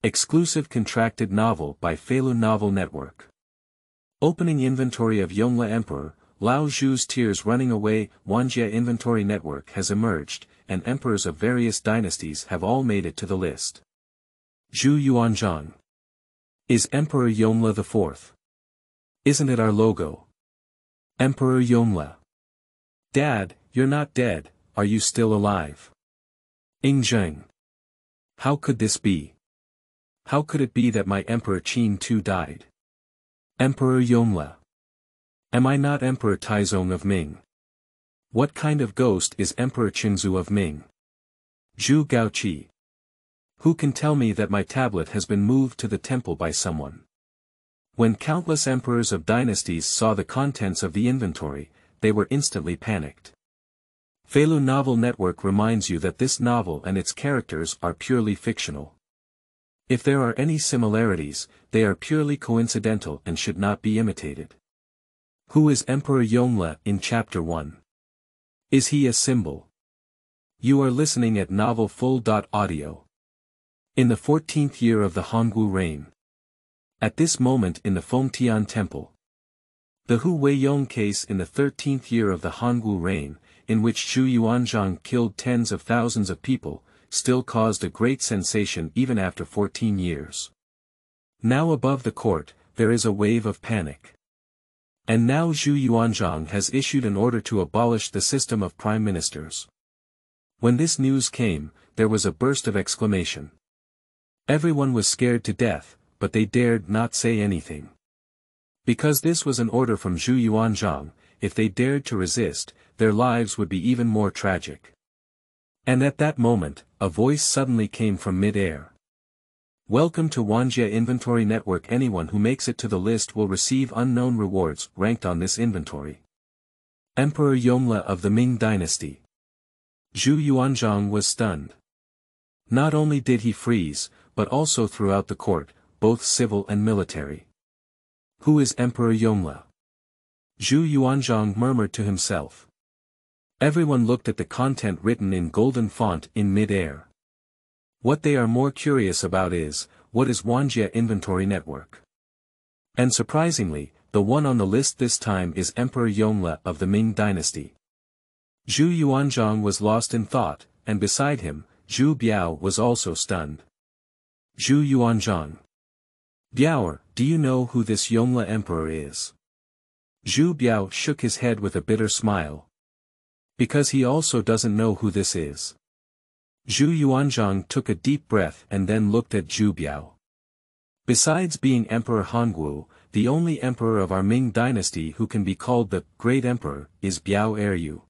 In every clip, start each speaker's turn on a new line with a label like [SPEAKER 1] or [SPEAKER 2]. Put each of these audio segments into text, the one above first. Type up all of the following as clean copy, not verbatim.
[SPEAKER 1] Exclusive contracted novel by Feilu Novel Network. Opening inventory of Yongle Emperor, Lao Zhu's tears running away. Wanjie Inventory Network has emerged, and emperors of various dynasties have all made it to the list. Zhu Yuanzhang is Emperor Yongle the Fourth. Isn't it our logo? Emperor Yongle. Dad, you're not dead, are you still alive? Ying Zheng. How could this be? How could it be that my Emperor Qin II died? Emperor Yongle. Am I not Emperor Taizong of Ming? What kind of ghost is Emperor Chengzu of Ming? Zhu Gaochi. Who can tell me that my tablet has been moved to the temple by someone? When countless emperors of dynasties saw the contents of the inventory, they were instantly panicked. Feilu Novel Network reminds you that this novel and its characters are purely fictional. If there are any similarities, they are purely coincidental and should not be imitated. Who is Emperor Yongle in Chapter 1? Is he a symbol? You are listening at Novel Full.audio. In the 14th year of the Hongwu reign. At this moment in the Fengtian Temple. The Hu Weiyong case in the 13th year of the Hongwu reign, in which Zhu Yuanzhang killed tens of thousands of people, still caused a great sensation even after 14 years. Now above the court, there is a wave of panic. And now Zhu Yuanzhang has issued an order to abolish the system of prime ministers. When this news came, there was a burst of exclamation. Everyone was scared to death, but they dared not say anything. Because this was an order from Zhu Yuanzhang, if they dared to resist, their lives would be even more tragic. And at that moment, a voice suddenly came from mid-air. Welcome to Wanjie Inventory Network. Anyone who makes it to the list will receive unknown rewards ranked on this inventory. Emperor Yongle of the Ming Dynasty. Zhu Yuanzhang was stunned. Not only did he freeze, but also throughout the court, both civil and military. Who is Emperor Yongle? Zhu Yuanzhang murmured to himself. Everyone looked at the content written in golden font in mid-air. What they are more curious about is, what is Wanjie Inventory Network? And surprisingly, the one on the list this time is Emperor Yongle of the Ming Dynasty. Zhu Yuanzhang was lost in thought, and beside him, Zhu Biao was also stunned. Zhu Yuanzhang. Biao, do you know who this Yongle Emperor is? Zhu Biao shook his head with a bitter smile. Because he also doesn't know who this is. Zhu Yuanzhang took a deep breath and then looked at Zhu Biao. Besides being Emperor Hongwu, the only emperor of our Ming dynasty who can be called the Great Emperor is Biao Eryu.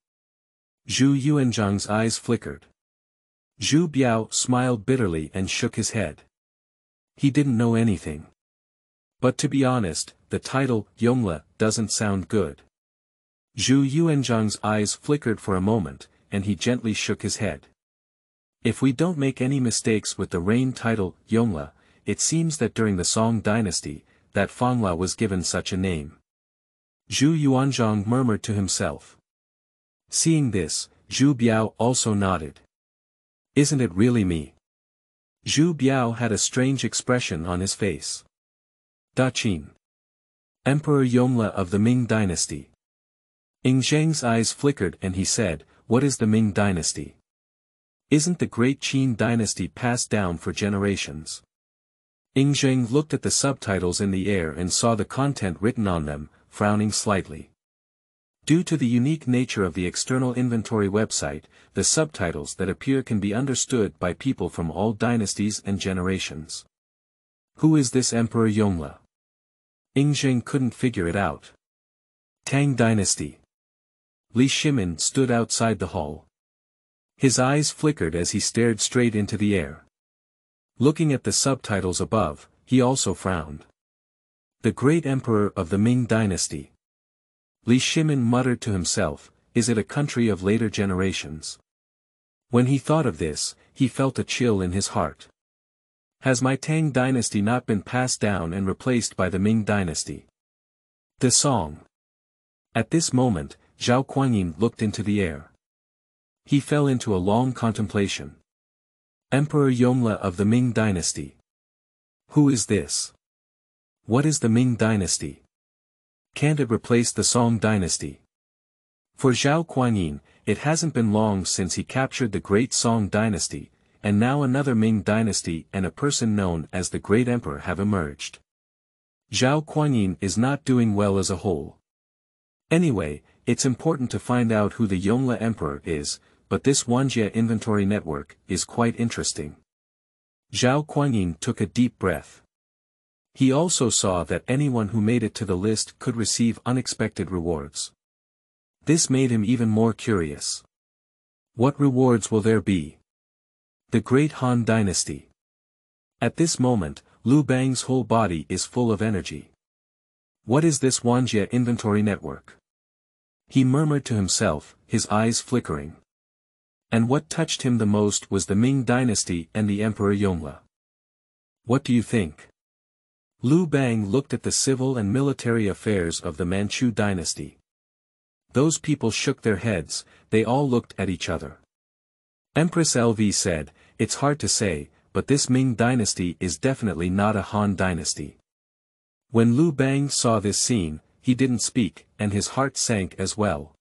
[SPEAKER 1] Zhu Yuanzhang's eyes flickered. Zhu Biao smiled bitterly and shook his head. He didn't know anything. But to be honest, the title, Yongle, doesn't sound good. Zhu Yuanzhang's eyes flickered for a moment, and he gently shook his head. If we don't make any mistakes with the reign title, Yongle, it seems that during the Song dynasty, that Fangla was given such a name. Zhu Yuanzhang murmured to himself. Seeing this, Zhu Biao also nodded. Isn't it really me? Zhu Biao had a strange expression on his face. Da Qin. Emperor Yongle of the Ming Dynasty. Ying Zheng's eyes flickered and he said, what is the Ming Dynasty? Isn't the great Qin dynasty passed down for generations? Ying Zheng looked at the subtitles in the air and saw the content written on them, frowning slightly. Due to the unique nature of the external inventory website, the subtitles that appear can be understood by people from all dynasties and generations. Who is this Emperor Yongle? Ying Zheng couldn't figure it out. Tang Dynasty. Li Shimin stood outside the hall. His eyes flickered as he stared straight into the air. Looking at the subtitles above, he also frowned. The Great Emperor of the Ming Dynasty. Li Shimin muttered to himself, is it a country of later generations? When he thought of this, he felt a chill in his heart. Has my Tang Dynasty not been passed down and replaced by the Ming Dynasty? The Song. At this moment, Zhao Kuangyin looked into the air. He fell into a long contemplation. Emperor Yongle of the Ming Dynasty. Who is this? What is the Ming dynasty? Can't it replace the Song dynasty? For Zhao Kuanyin, it hasn't been long since he captured the great Song dynasty, and now another Ming dynasty and a person known as the Great Emperor have emerged. Zhao Kuanyin is not doing well as a whole. Anyway, it's important to find out who the Yongle Emperor is, but this Wanjie Inventory Network is quite interesting. Zhao Kuanyin took a deep breath. He also saw that anyone who made it to the list could receive unexpected rewards. This made him even more curious. What rewards will there be? The Great Han Dynasty. At this moment, Lu Bang's whole body is full of energy. What is this Wanjie Inventory Network? He murmured to himself, his eyes flickering. And what touched him the most was the Ming dynasty and the Emperor Yongle. What do you think? Lu Bang looked at the civil and military affairs of the Manchu dynasty. Those people shook their heads, they all looked at each other. Empress LV said, "It's hard to say, but this Ming dynasty is definitely not a Han dynasty." When Lu Bang saw this scene, he didn't speak, and his heart sank as well.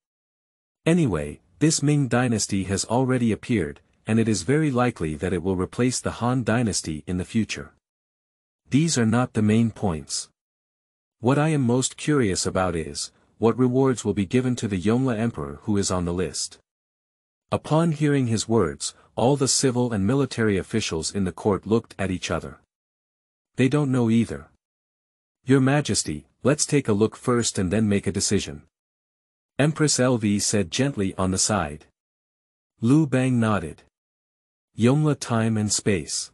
[SPEAKER 1] Anyway, this Ming dynasty has already appeared, and it is very likely that it will replace the Han dynasty in the future. These are not the main points. What I am most curious about is, what rewards will be given to the Yongle Emperor who is on the list. Upon hearing his words, all the civil and military officials in the court looked at each other. They don't know either. Your Majesty, let's take a look first and then make a decision. Empress LV said gently on the side. Lu Bang nodded. Yongle time and space.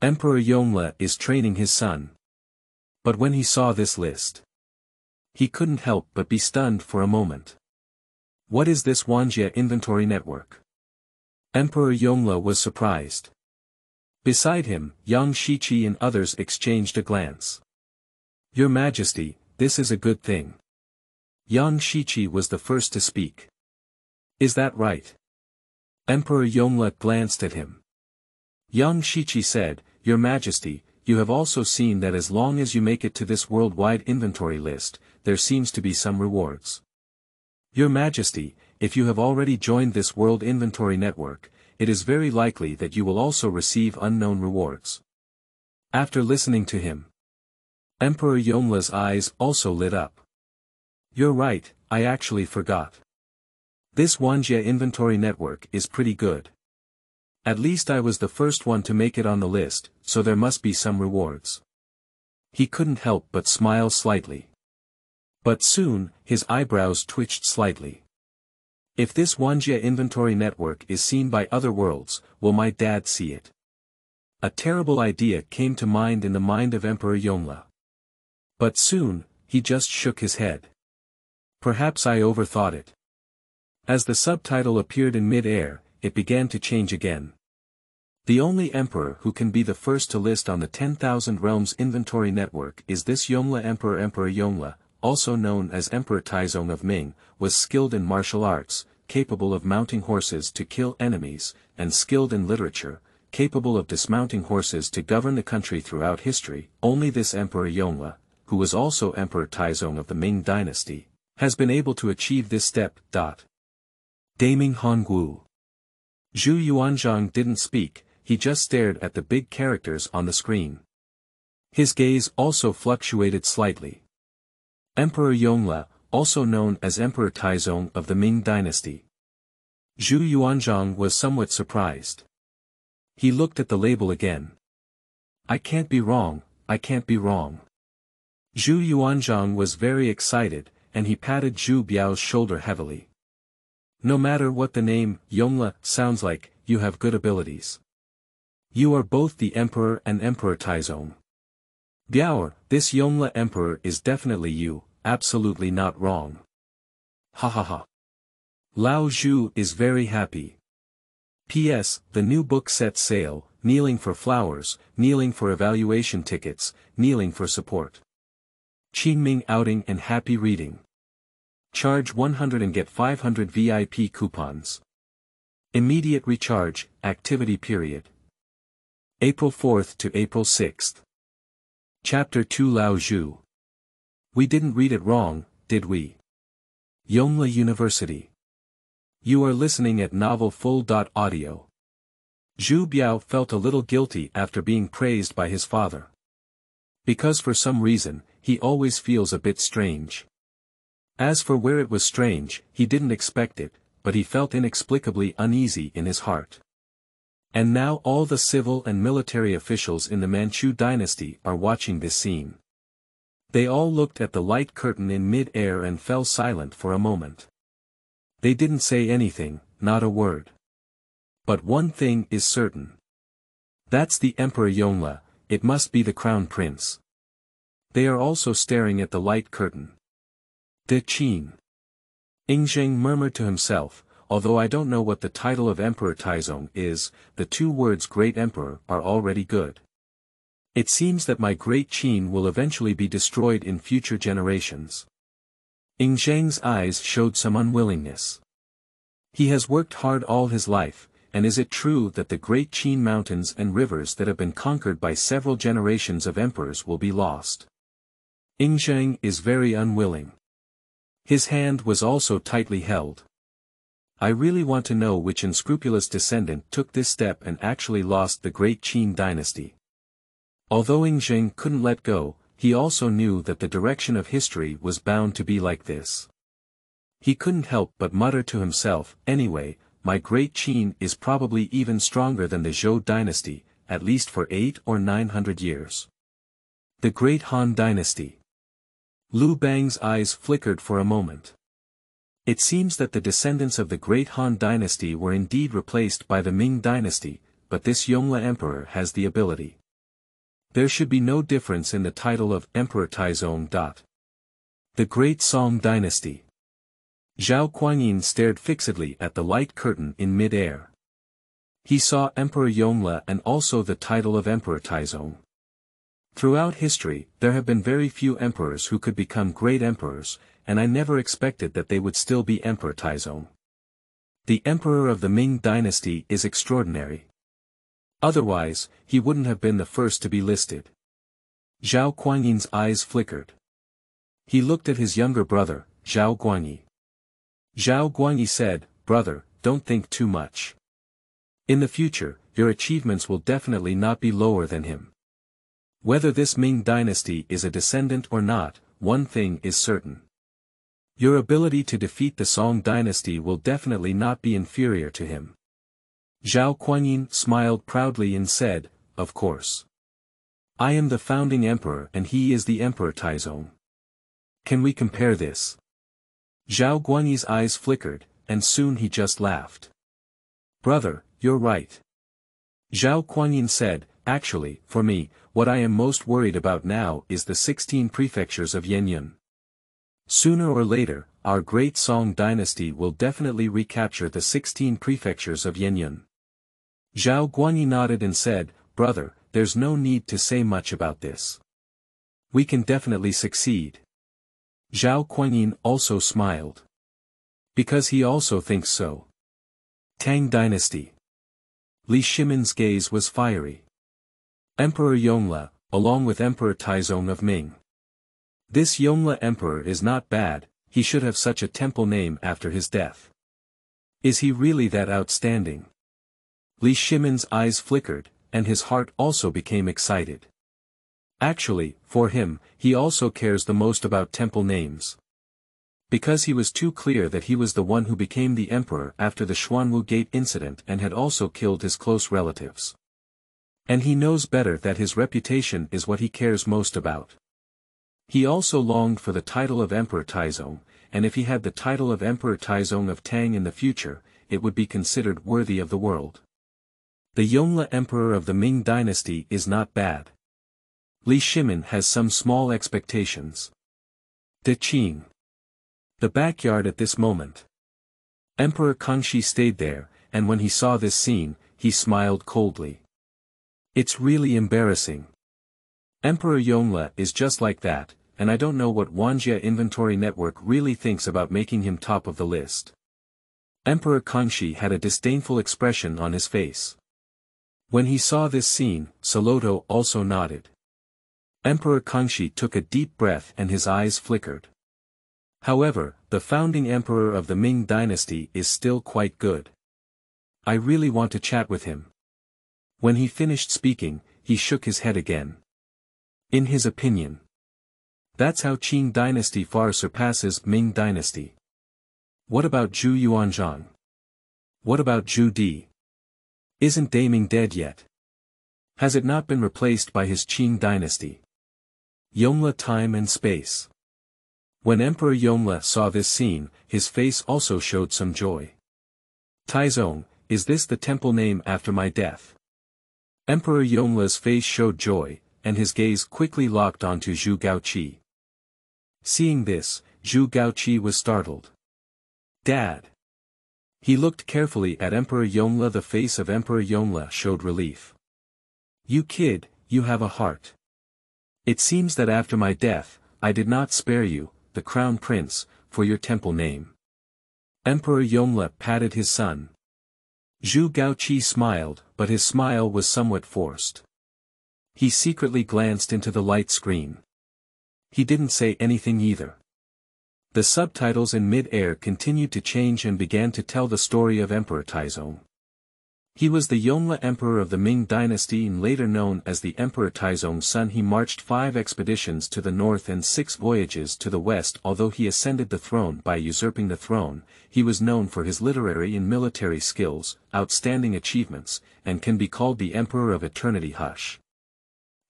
[SPEAKER 1] Emperor Yongle is training his son. But when he saw this list, he couldn't help but be stunned for a moment. What is this Wanjie Inventory Network? Emperor Yongle was surprised. Beside him, Yang Shiqi and others exchanged a glance. Your Majesty, this is a good thing. Yang Shiqi was the first to speak. Is that right? Emperor Yongle glanced at him. Yang Shiqi said, Your Majesty, you have also seen that as long as you make it to this worldwide inventory list, there seems to be some rewards. Your Majesty, if you have already joined this World Inventory Network, it is very likely that you will also receive unknown rewards. After listening to him, Emperor Yongle's eyes also lit up. You're right, I actually forgot. This Wanjie Inventory Network is pretty good. At least I was the first one to make it on the list, so there must be some rewards. He couldn't help but smile slightly. But soon, his eyebrows twitched slightly. If this Wanjie Inventory Network is seen by other worlds, will my dad see it? A terrible idea came to mind in the mind of Emperor Yongle. But soon, he just shook his head. Perhaps I overthought it. As the subtitle appeared in mid-air, it began to change again. The only emperor who can be the first to list on the 10,000 Realms Inventory Network is this Yongle Emperor. Emperor Yongle, also known as Emperor Taizong of Ming, was skilled in martial arts, capable of mounting horses to kill enemies, and skilled in literature, capable of dismounting horses to govern the country throughout history. Only this Emperor Yongle, who was also Emperor Taizong of the Ming dynasty, has been able to achieve this step. Daming Hongwu. Zhu Yuanzhang didn't speak, he just stared at the big characters on the screen. His gaze also fluctuated slightly. Emperor Yongle, also known as Emperor Taizong of the Ming dynasty. Zhu Yuanzhang was somewhat surprised. He looked at the label again. I can't be wrong, I can't be wrong. Zhu Yuanzhang was very excited, and he patted Zhu Biao's shoulder heavily. No matter what the name, Yongle, sounds like, you have good abilities. You are both the Emperor and Emperor Taizong. Biao, this Yongle Emperor is definitely you, absolutely not wrong. Ha ha ha. Lao Zhu is very happy. P.S. The new book sets sail, kneeling for flowers, kneeling for evaluation tickets, kneeling for support. Qingming outing and happy reading. Charge 100 and get 500 VIP coupons. Immediate recharge, activity period. April 4th to April 6th. Chapter 2 Lao Zhu. We didn't read it wrong, did we? Yongle University. You are listening at novelfull.audio. Zhu Biao felt a little guilty after being praised by his father. Because for some reason, he always feels a bit strange. As for where it was strange, he didn't expect it, but he felt inexplicably uneasy in his heart. And now all the civil and military officials in the Manchu dynasty are watching this scene. They all looked at the light curtain in mid-air and fell silent for a moment. They didn't say anything, not a word. But one thing is certain. That's the Emperor Yongle, it must be the crown prince. They are also staring at the light curtain. De Qin. Ying Zheng murmured to himself, although I don't know what the title of Emperor Taizong is, the two words Great Emperor are already good. It seems that my Great Qin will eventually be destroyed in future generations. Ying Zheng's eyes showed some unwillingness. He has worked hard all his life, and is it true that the Great Qin mountains and rivers that have been conquered by several generations of emperors will be lost? Ying Zheng is very unwilling. His hand was also tightly held. I really want to know which unscrupulous descendant took this step and actually lost the Great Qin dynasty. Although Ying Zheng couldn't let go, he also knew that the direction of history was bound to be like this. He couldn't help but mutter to himself, anyway, my Great Qin is probably even stronger than the Zhou dynasty, at least for 800 or 900 years. The Great Han dynasty. Lu Bang's eyes flickered for a moment. It seems that the descendants of the Great Han dynasty were indeed replaced by the Ming dynasty, but this Yongle Emperor has the ability. There should be no difference in the title of Emperor Taizong. The Great Song dynasty. Zhao Guanyin stared fixedly at the light curtain in mid-air. He saw Emperor Yongle and also the title of Emperor Taizong. Throughout history, there have been very few emperors who could become great emperors, and I never expected that they would still be Emperor Taizong. The Emperor of the Ming dynasty is extraordinary. Otherwise, he wouldn't have been the first to be listed. Zhao Guanyin's eyes flickered. He looked at his younger brother, Zhao Guanyi. Zhao Guanyi said, "Brother, don't think too much. In the future, your achievements will definitely not be lower than him. Whether this Ming dynasty is a descendant or not, one thing is certain. Your ability to defeat the Song dynasty will definitely not be inferior to him." Zhao Guanyin smiled proudly and said, "Of course. I am the founding emperor and he is the Emperor Taizong. Can we compare this?" Zhao Guanyi's eyes flickered, and soon he just laughed. "Brother, you're right." Zhao Guanyin said, "Actually, for me, what I am most worried about now is the 16 prefectures of Yunwen. Sooner or later, our great Song dynasty will definitely recapture the 16 prefectures of Yunwen." Zhao Guanyi nodded and said, "Brother, there's no need to say much about this. We can definitely succeed." Zhao Guanyin also smiled. Because he also thinks so. Tang dynasty. Li Shimin's gaze was fiery. Emperor Yongle, along with Emperor Taizong of Ming. This Yongle Emperor is not bad, he should have such a temple name after his death. Is he really that outstanding? Li Shimin's eyes flickered, and his heart also became excited. Actually, for him, he also cares the most about temple names. Because he was too clear that he was the one who became the emperor after the Xuanwu Gate incident and had also killed his close relatives. And he knows better that his reputation is what he cares most about. He also longed for the title of Emperor Taizong, and if he had the title of Emperor Taizong of Tang in the future, it would be considered worthy of the world. The Yongle Emperor of the Ming dynasty is not bad. Li Shimin has some small expectations. De Qing. The backyard at this moment. Emperor Kangxi stayed there, and when he saw this scene, he smiled coldly. It's really embarrassing. Emperor Yongle is just like that, and I don't know what Wanjie Inventory Network really thinks about making him top of the list. Emperor Kangxi had a disdainful expression on his face. When he saw this scene, Soloto also nodded. Emperor Kangxi took a deep breath and his eyes flickered. However, the founding emperor of the Ming dynasty is still quite good. I really want to chat with him. When he finished speaking, he shook his head again. In his opinion, that's how Qing dynasty far surpasses Ming dynasty. What about Zhu Yuanzhang? What about Zhu Di? Isn't Daming dead yet? Has it not been replaced by his Qing dynasty? Yongle time and space. When Emperor Yongle saw this scene, his face also showed some joy. Taizong, is this the temple name after my death? Emperor Yongle's face showed joy, and his gaze quickly locked onto Zhu Gaochi. Seeing this, Zhu Gaochi was startled. Dad. He looked carefully at Emperor Yongle. The face of Emperor Yongle showed relief. You kid, you have a heart. It seems that after my death, I did not spare you, the crown prince, for your temple name. Emperor Yongle patted his son. Zhu Gaochi smiled, but his smile was somewhat forced. He secretly glanced into the light screen. He didn't say anything either. The subtitles in mid-air continued to change and began to tell the story of Emperor Taizong. He was the Yongle Emperor of the Ming dynasty and later known as the Emperor Taizong's son. He marched 5 expeditions to the north and 6 voyages to the west. Although he ascended the throne by usurping the throne, he was known for his literary and military skills, outstanding achievements, and can be called the Emperor of Eternity. Hush.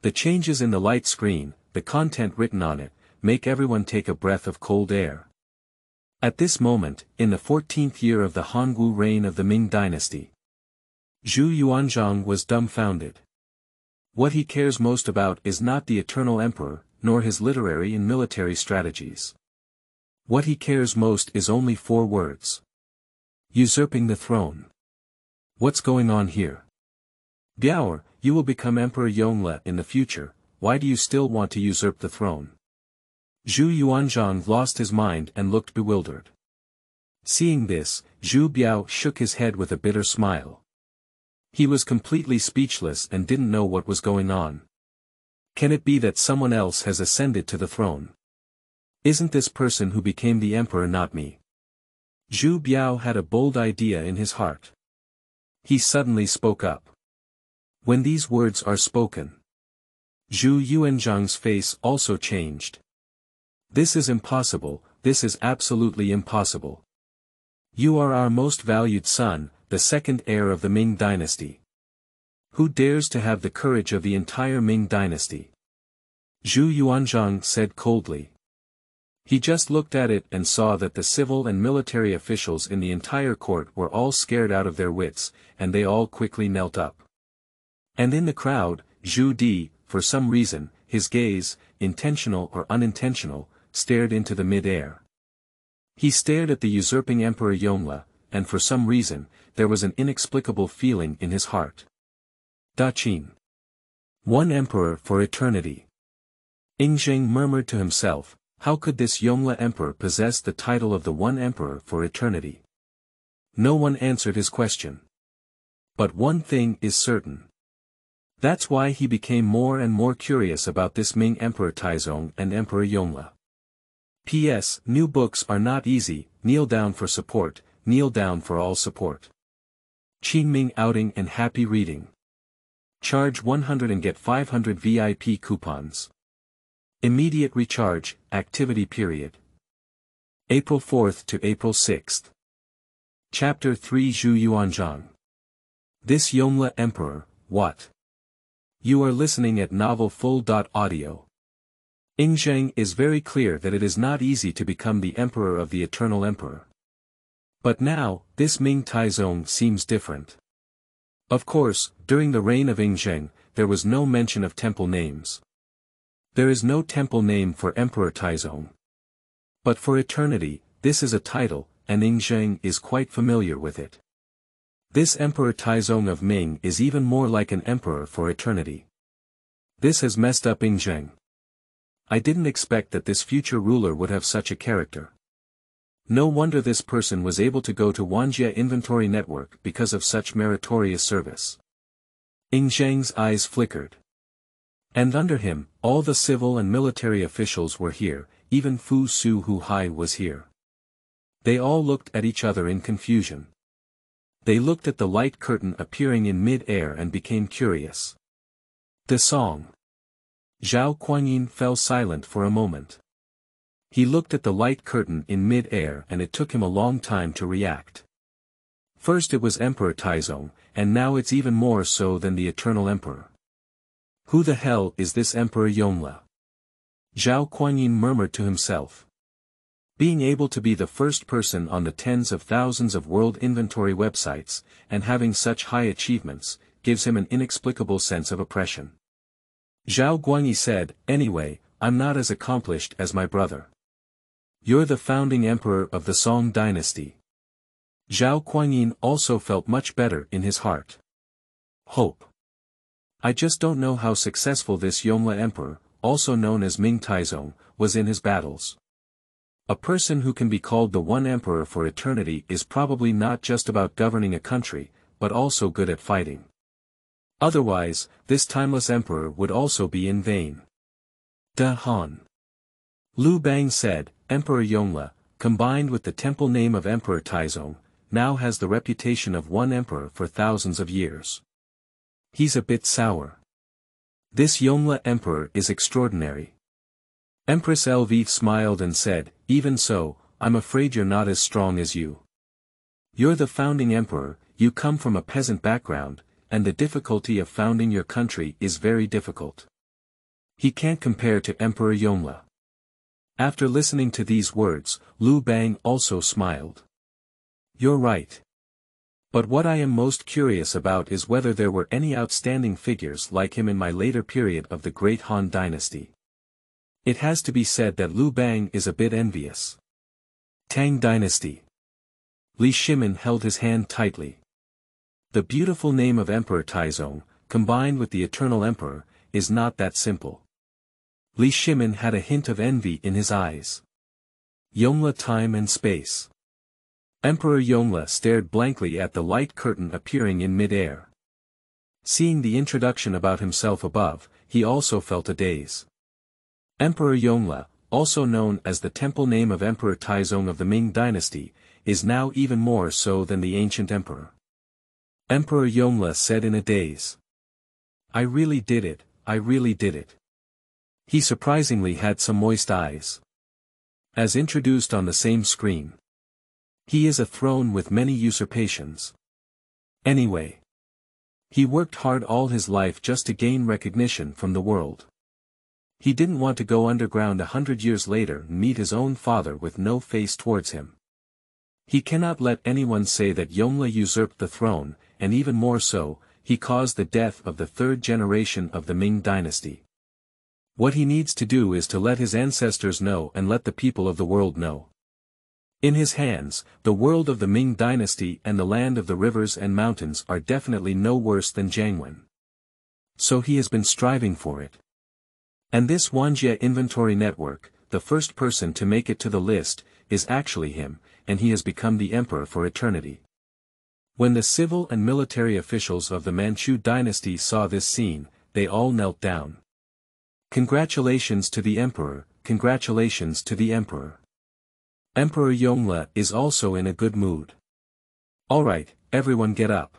[SPEAKER 1] The changes in the light screen, the content written on it, make everyone take a breath of cold air. At this moment, in the 14th year of the Hongwu reign of the Ming dynasty, Zhu Yuanzhang was dumbfounded. What he cares most about is not the eternal emperor, nor his literary and military strategies. What he cares most is only 4 words. Usurping the throne. What's going on here? Biao, you will become Emperor Yongle in the future, why do you still want to usurp the throne? Zhu Yuanzhang lost his mind and looked bewildered. Seeing this, Zhu Biao shook his head with a bitter smile. He was completely speechless and didn't know what was going on. Can it be that someone else has ascended to the throne? Isn't this person who became the emperor not me? Zhu Biao had a bold idea in his heart. He suddenly spoke up. When these words are spoken, Zhu Yuanzhang's face also changed. This is impossible, this is absolutely impossible. You are our most valued son, the second heir of the Ming dynasty. Who dares to have the courage of the entire Ming dynasty? Zhu Yuanzhang said coldly. He just looked at it and saw that the civil and military officials in the entire court were all scared out of their wits, and they all quickly knelt up. And in the crowd, Zhu Di, for some reason, his gaze, intentional or unintentional, stared into the mid-air. He stared at the usurping Emperor Yongle, and for some reason, there was an inexplicable feeling in his heart. Da Qin. One emperor for eternity. Ying Zheng murmured to himself, how could this Yongle emperor possess the title of the one emperor for eternity? No one answered his question. But one thing is certain. That's why he became more and more curious about this Ming Emperor Taizong and Emperor Yongle. P.S. New books are not easy, kneel down for support, kneel down for all support. Qingming outing and happy reading. Charge 100 and get 500 VIP coupons. Immediate recharge, activity period. April 4th to April 6th. Chapter 3 Zhu Yuanzhang. This Yongle Emperor, what? You are listening at novelfull.audio. Ying Zheng is very clear that it is not easy to become the emperor of the eternal emperor. But now, this Ming Taizong seems different. Of course, during the reign of Ying Zheng, there was no mention of temple names. There is no temple name for Emperor Taizong. But for eternity, this is a title, and Ying Zheng is quite familiar with it. This Emperor Taizong of Ming is even more like an emperor for eternity. This has messed up Ying Zheng. I didn't expect that this future ruler would have such a character. No wonder this person was able to go to Wanjie Inventory Network because of such meritorious service. Ying Zheng's eyes flickered. And under him, All the civil and military officials were here, even Fu Su Hu Hai was here. They all looked at each other in confusion. They looked at the light curtain appearing in mid-air and became curious. The song. Zhao Kuanyin fell silent for a moment. He looked at the light curtain in mid-air and it took him a long time to react. First it was Emperor Taizong, and now it's even more so than the Eternal Emperor. Who the hell is this Emperor Yongle? Zhao Kuanyin murmured to himself. Being able to be the first person on the tens of thousands of world inventory websites, and having such high achievements, gives him an inexplicable sense of oppression. Zhao Guanyi said, "Anyway, I'm not as accomplished as my brother. You're the founding emperor of the Song dynasty." Zhao Kuanyin also felt much better in his heart. Hope. I just don't know how successful this Yongle Emperor, also known as Ming Taizong, was in his battles. A person who can be called the one emperor for eternity is probably not just about governing a country, but also good at fighting. Otherwise, this timeless emperor would also be in vain. Da Han. Lu Bang said, Emperor Yongle, combined with the temple name of Emperor Taizong, now has the reputation of one emperor for thousands of years. He's a bit sour. This Yongle Emperor is extraordinary. Empress LV smiled and said, "Even so, I'm afraid you're not as strong as you. You're the founding emperor, you come from a peasant background, and the difficulty of founding your country is very difficult. He can't compare to Emperor Yongle." After listening to these words, Lu Bang also smiled. "You're right. But what I am most curious about is whether there were any outstanding figures like him in my later period of the Great Han Dynasty." It has to be said that Lu Bang is a bit envious. Tang Dynasty. Li Shimin held his hand tightly. The beautiful name of Emperor Taizong, combined with the Eternal Emperor, is not that simple. Li Shimin had a hint of envy in his eyes. Yongle time and space. Emperor Yongle stared blankly at the light curtain appearing in mid-air. Seeing the introduction about himself above, he also felt a daze. Emperor Yongle, also known as the temple name of Emperor Taizong of the Ming dynasty, is now even more so than the ancient emperor. Emperor Yongle said in a daze. "I really did it, I really did it." He surprisingly had some moist eyes. As introduced on the same screen. He is a throne with many usurpations. Anyway. He worked hard all his life just to gain recognition from the world. He didn't want to go underground 100 years later and meet his own father with no face towards him. He cannot let anyone say that Yongle usurped the throne, and even more so, he caused the death of the third generation of the Ming dynasty. What he needs to do is to let his ancestors know and let the people of the world know. In his hands, the world of the Ming dynasty and the land of the rivers and mountains are definitely no worse than Jianwen. So he has been striving for it. And this Wanjie Inventory Network, the first person to make it to the list, is actually him, and he has become the emperor for eternity. When the civil and military officials of the Manchu dynasty saw this scene, they all knelt down. Congratulations to the emperor, congratulations to the emperor. Emperor Yongle is also in a good mood. Alright, everyone get up.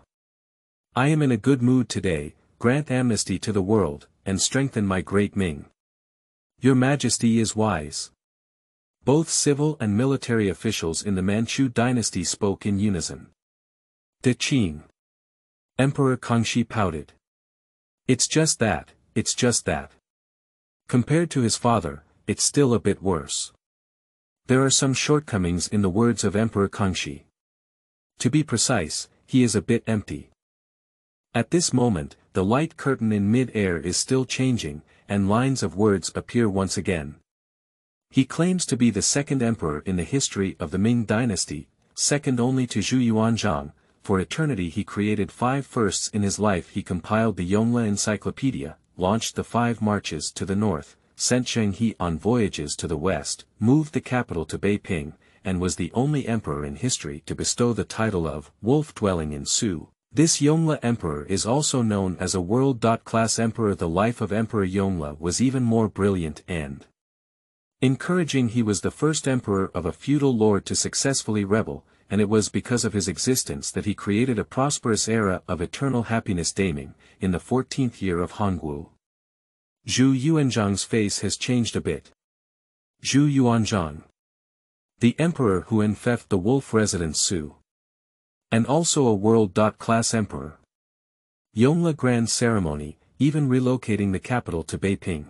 [SPEAKER 1] I am in a good mood today, grant amnesty to the world, and strengthen my great Ming. Your Majesty is wise. Both civil and military officials in the Manchu dynasty spoke in unison. De Qing. Emperor Kangxi pouted. It's just that, it's just that. Compared to his father, it's still a bit worse. There are some shortcomings in the words of Emperor Kangxi. To be precise, he is a bit empty. At this moment, the light curtain in mid-air is still changing, and lines of words appear once again. He claims to be the second emperor in the history of the Ming dynasty, second only to Zhu Yuanzhang. For eternity he created 5 firsts in his life. He compiled the Yongle Encyclopedia, launched the 5 marches to the north, sent Zheng He on voyages to the west, moved the capital to Beiping, and was the only emperor in history to bestow the title of wolf dwelling in Su, This Yongle Emperor is also known as a world-class emperor. The life of Emperor Yongle was even more brilliant and encouraging. He was the first emperor of a feudal lord to successfully rebel, and it was because of his existence that he created a prosperous era of eternal happiness. Daming, in the 14th year of Hongwu. Zhu Yuanzhang's face has changed a bit. Zhu Yuanzhang, the emperor who infected the wolf resident Su, and also a world-class emperor. Yongle grand ceremony, even relocating the capital to Beiping.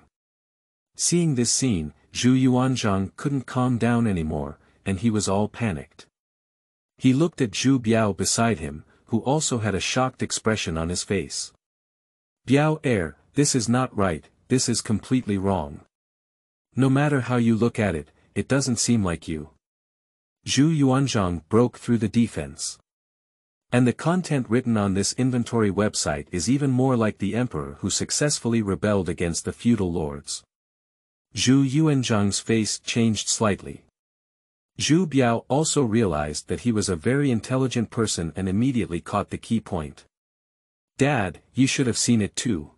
[SPEAKER 1] Seeing this scene, Zhu Yuanzhang couldn't calm down anymore, and he was all panicked. He looked at Zhu Biao beside him, who also had a shocked expression on his face. Biao, this is not right, this is completely wrong. No matter how you look at it, it doesn't seem like you. Zhu Yuanzhang broke through the defense. And the content written on this inventory website is even more like the emperor who successfully rebelled against the feudal lords. Zhu Yuanzhang's face changed slightly. Zhu Biao also realized that he was a very intelligent person and immediately caught the key point. Dad, you should have seen it too.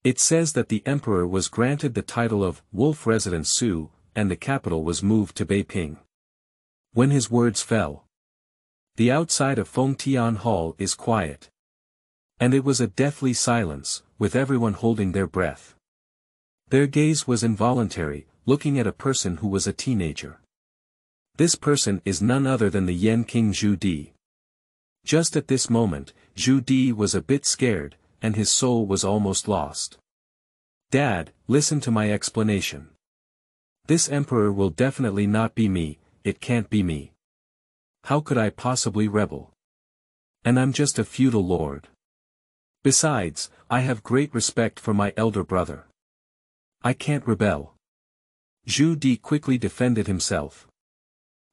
[SPEAKER 1] It says that the emperor was granted the title of Wolf Resident Su, and the capital was moved to Beiping. When his words fell, the outside of Fengtian Hall is quiet. And it was a deathly silence, with everyone holding their breath. Their gaze was involuntary, looking at a person who was a teenager. This person is none other than the Yan King Zhu Di. Just at this moment, Zhu Di was a bit scared, and his soul was almost lost. Dad, listen to my explanation. This emperor will definitely not be me, it can't be me. How could I possibly rebel? And I'm just a feudal lord. Besides, I have great respect for my elder brother. I can't rebel. Zhu Di quickly defended himself.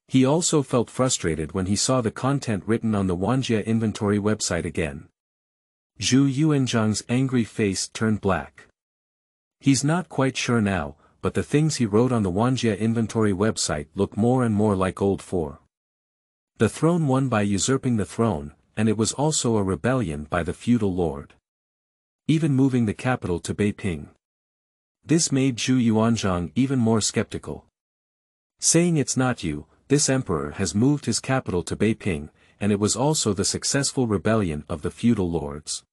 [SPEAKER 1] He also felt frustrated when he saw the content written on the Wanjie Inventory website again. Zhu Yuanzhang's angry face turned black. He's not quite sure now, but the things he wrote on the Wanjie Inventory website look more and more like old 4. The throne won by usurping the throne, and it was also a rebellion by the feudal lord. Even moving the capital to Beiping. This made Zhu Yuanzhang even more skeptical. Saying it's not you, this emperor has moved his capital to Beiping, and it was also the successful rebellion of the feudal lords.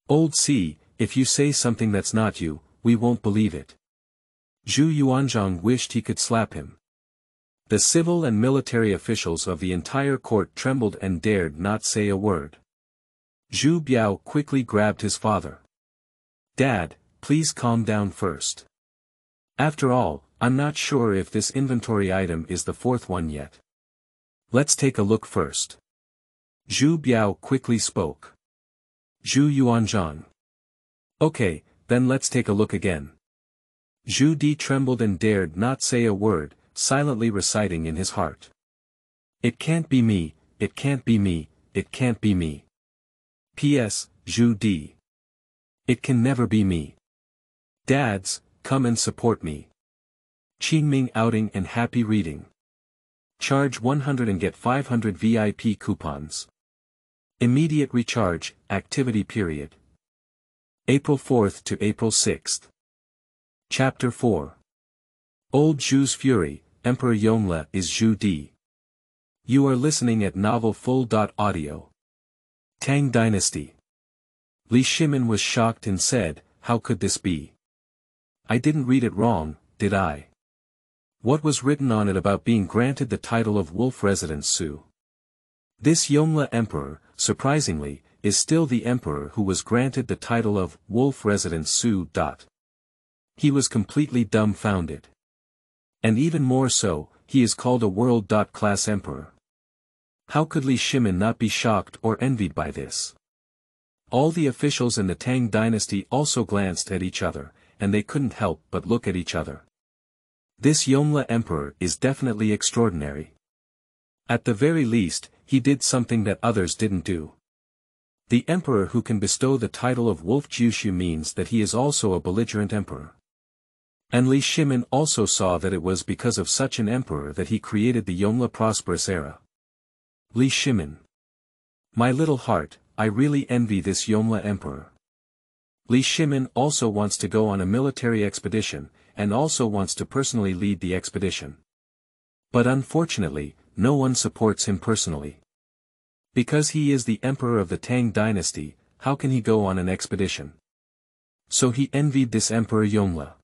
[SPEAKER 1] Old C, if you say something that's not you, we won't believe it. Zhu Yuanzhang wished he could slap him. The civil and military officials of the entire court trembled and dared not say a word. Zhu Biao quickly grabbed his father. Dad, please calm down first. After all, I'm not sure if this inventory item is the 4th one yet. Let's take a look first. Zhu Biao quickly spoke. Zhu Yuanzhang. Okay, then let's take a look again. Zhu Di trembled and dared not say a word, silently reciting in his heart. It can't be me, it can't be me, it can't be me. P.S. Zhu Di. It can never be me. Dads, come and support me. Qingming outing and happy reading. Charge 100 and get 500 VIP coupons. Immediate recharge, activity period. April 4th to April 6th. Chapter 4. Old Zhu's Fury, Emperor Yongle is Zhu Di. You are listening at Novel Full.audio. Tang Dynasty. Li Shimin was shocked and said, how could this be? I didn't read it wrong, did I? What was written on it about being granted the title of Wolf Resident Su? This Yongle Emperor, surprisingly, is still the emperor who was granted the title of Wolf Resident Su. He was completely dumbfounded. And even more so, he is called a world-class emperor. How could Li Shimin not be shocked or envied by this? All the officials in the Tang dynasty also glanced at each other, and they couldn't help but look at each other. This Yongle Emperor is definitely extraordinary. At the very least, he did something that others didn't do. The emperor who can bestow the title of Wolf Jushu means that he is also a belligerent emperor. And Li Shimin also saw that it was because of such an emperor that he created the Yongle prosperous era. Li Shimin. My little heart, I really envy this Yongle Emperor. Li Shimin also wants to go on a military expedition, and also wants to personally lead the expedition. But unfortunately, no one supports him personally. Because he is the emperor of the Tang dynasty, how can he go on an expedition? So he envied this Emperor Yongle.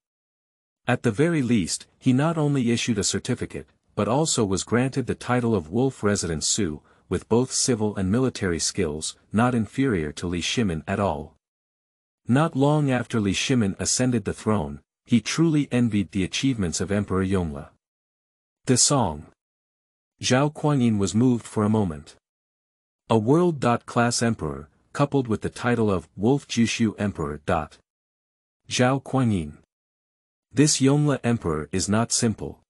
[SPEAKER 1] At the very least, he not only issued a certificate, but also was granted the title of Wolf Resident Su, with both civil and military skills, not inferior to Li Shimin at all. Not long after Li Shimin ascended the throne, he truly envied the achievements of Emperor Yongle. The song. Zhao Kuangyin was moved for a moment. A world-class emperor, coupled with the title of Wolf Jushu Emperor. Zhao Kuangyin. This Yongle Emperor is not simple.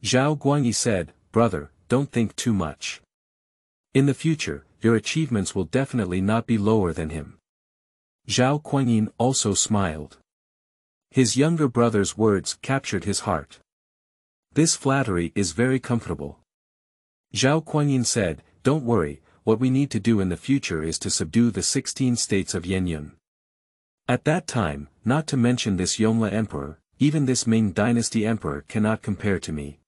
[SPEAKER 1] Zhao Guangyi said, brother, don't think too much. In the future, your achievements will definitely not be lower than him. Zhao Kuangyin also smiled. His younger brother's words captured his heart. This flattery is very comfortable. Zhao Kuangyin said, don't worry, what we need to do in the future is to subdue the 16 states of Yanyun. At that time, not to mention this Yongle Emperor, even this Ming Dynasty Emperor cannot compare to me.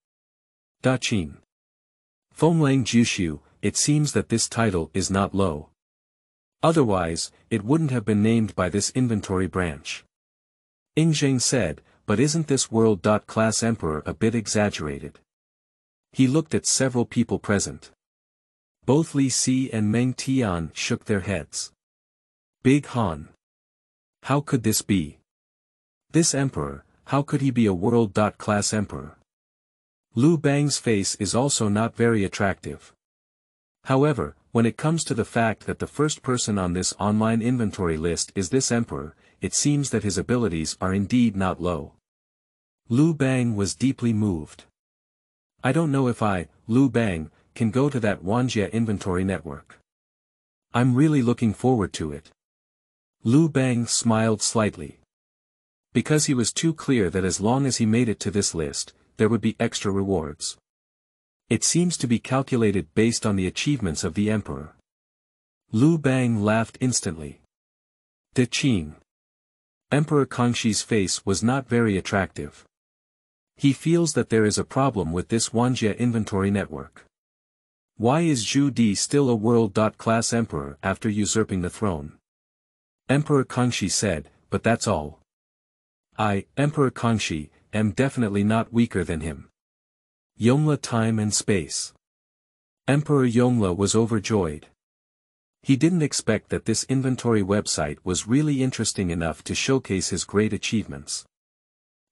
[SPEAKER 1] Da Qin. Fenglang Jushu, it seems that this title is not low. Otherwise, it wouldn't have been named by this inventory branch. Ying Zheng said, but isn't this world-class emperor a bit exaggerated? He looked at several people present. Both Li Si and Meng Tian shook their heads. Big Han. How could this be? This emperor, how could he be a world-class emperor? Lu Bang's face is also not very attractive. However, when it comes to the fact that the first person on this online inventory list is this emperor, it seems that his abilities are indeed not low. Lu Bang was deeply moved. I don't know if I, Lu Bang, can go to that Wanjie Inventory Network. I'm really looking forward to it. Lu Bang smiled slightly. Because he was too clear that as long as he made it to this list, there would be extra rewards. It seems to be calculated based on the achievements of the emperor. Lu Bang laughed instantly. De Qing. Emperor Kangxi's face was not very attractive. He feels that there is a problem with this Wanjie Inventory Network. Why is Zhu Di still a world-class emperor after usurping the throne? Emperor Kangxi said, but that's all. I, Emperor Kangxi, am definitely not weaker than him. Yongle time and space. Emperor Yongle was overjoyed. He didn't expect that this inventory website was really interesting enough to showcase his great achievements.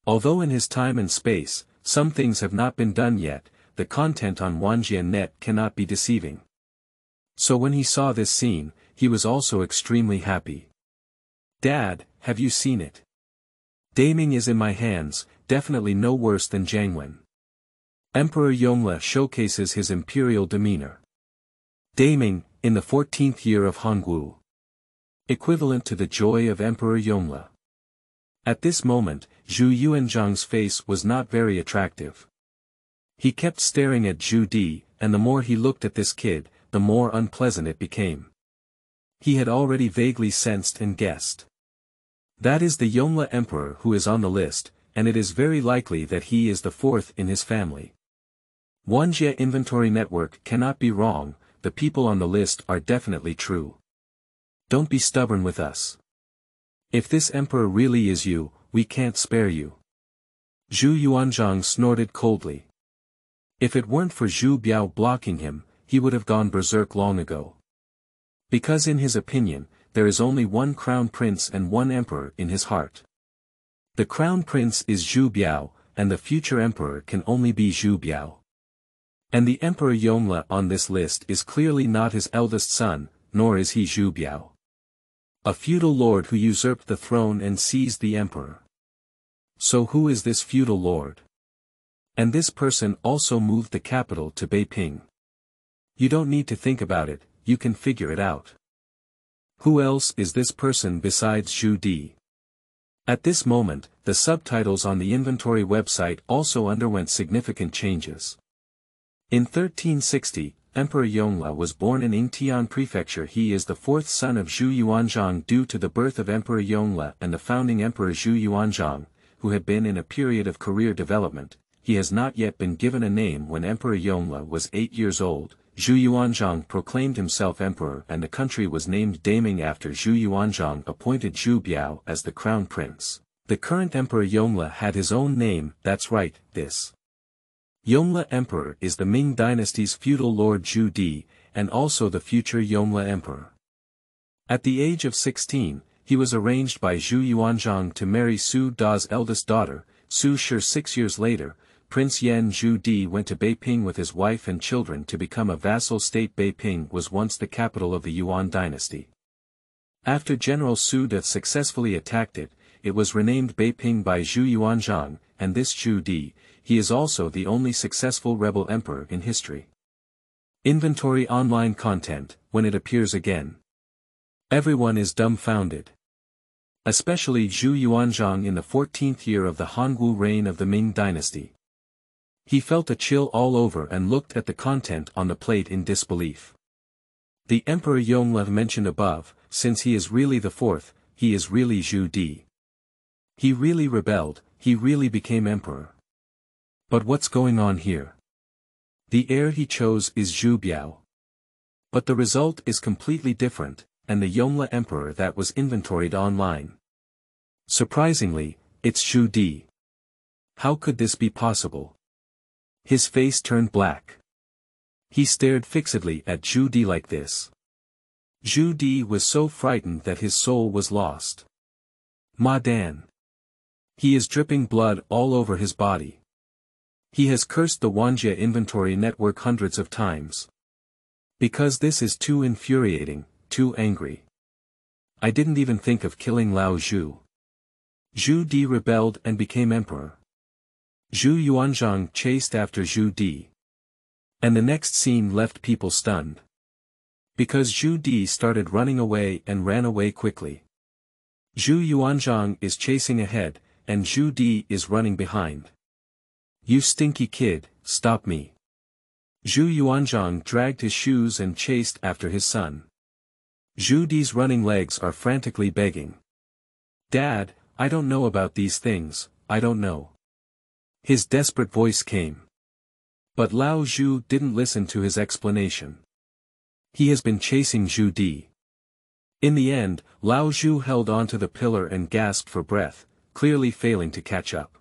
[SPEAKER 1] Although in his time and space, some things have not been done yet, the content on Wanjie.net cannot be deceiving. So when he saw this scene, he was also extremely happy. Dad, have you seen it? Daming is in my hands, definitely no worse than Jianwen. Emperor Yongle showcases his imperial demeanor. Daming, in the 14th year of Hongwu. Equivalent to the joy of Emperor Yongle. At this moment, Zhu Yuanzhang's face was not very attractive. He kept staring at Zhu Di, and the more he looked at this kid, the more unpleasant it became. He had already vaguely sensed and guessed. That is the Yongle Emperor who is on the list, and it is very likely that he is the fourth in his family. Wanjie Inventory Network cannot be wrong, the people on the list are definitely true. Don't be stubborn with us. If this emperor really is you, we can't spare you. Zhu Yuanzhang snorted coldly. If it weren't for Zhu Biao blocking him, he would have gone berserk long ago. Because in his opinion, there is only one crown prince and one emperor in his heart. The crown prince is Zhu Biao, and the future emperor can only be Zhu Biao. And the Emperor Yongle on this list is clearly not his eldest son, nor is he Zhu Biao. A feudal lord who usurped the throne and seized the emperor. So who is this feudal lord? And this person also moved the capital to Beiping. You don't need to think about it, you can figure it out. Who else is this person besides Zhu Di? At this moment, the subtitles on the inventory website also underwent significant changes. In 1360, Emperor Yongle was born in Yingtian Prefecture. He is the fourth son of Zhu Yuanzhang due to the birth of Emperor Yongle and the founding Emperor Zhu Yuanzhang, who had been in a period of career development. He has not yet been given a name. When Emperor Yongle was 8 years old, Zhu Yuanzhang proclaimed himself emperor and the country was named Daming after Zhu Yuanzhang appointed Zhu Biao as the crown prince. The current Emperor Yongle had his own name. That's right, this Yongle Emperor is the Ming Dynasty's feudal lord Zhu Di, and also the future Yongle Emperor. At the age of 16, he was arranged by Zhu Yuanzhang to marry Su Da's eldest daughter, Su Shi. 6 years later, Prince Yan Zhu Di went to Beiping with his wife and children to become a vassal state. Beiping was once the capital of the Yuan dynasty. After General Su Da successfully attacked it, it was renamed Beiping by Zhu Yuanzhang, and this Zhu Di, he is also the only successful rebel emperor in history. Inventory online content, when it appears again. Everyone is dumbfounded. Especially Zhu Yuanzhang in the 14th year of the Hongwu reign of the Ming dynasty. He felt a chill all over and looked at the content on the plate in disbelief. The Emperor Yongle mentioned above, since he is really the fourth, he is really Zhu Di. He really rebelled, he really became emperor. But what's going on here? The heir he chose is Zhu Biao. But the result is completely different, and the Yongle Emperor that was inventoried online. Surprisingly, it's Zhu Di. How could this be possible? His face turned black. He stared fixedly at Zhu Di like this. Zhu Di was so frightened that his soul was lost. Ma Dan. He is dripping blood all over his body. He has cursed the Wanjie Inventory Network hundreds of times. Because this is too infuriating, too angry. I didn't even think of killing Lao Zhu. Zhu Di rebelled and became emperor. Zhu Yuanzhang chased after Zhu Di. And the next scene left people stunned. Because Zhu Di started running away and ran away quickly. Zhu Yuanzhang is chasing ahead, and Zhu Di is running behind. You stinky kid, stop me. Zhu Yuanzhang dragged his shoes and chased after his son. Zhu Di's running legs are frantically begging. Dad, I don't know about these things, I don't know. His desperate voice came. But Lao Zhu didn't listen to his explanation. He has been chasing Zhu Di. In the end, Lao Zhu held onto the pillar and gasped for breath, clearly failing to catch up.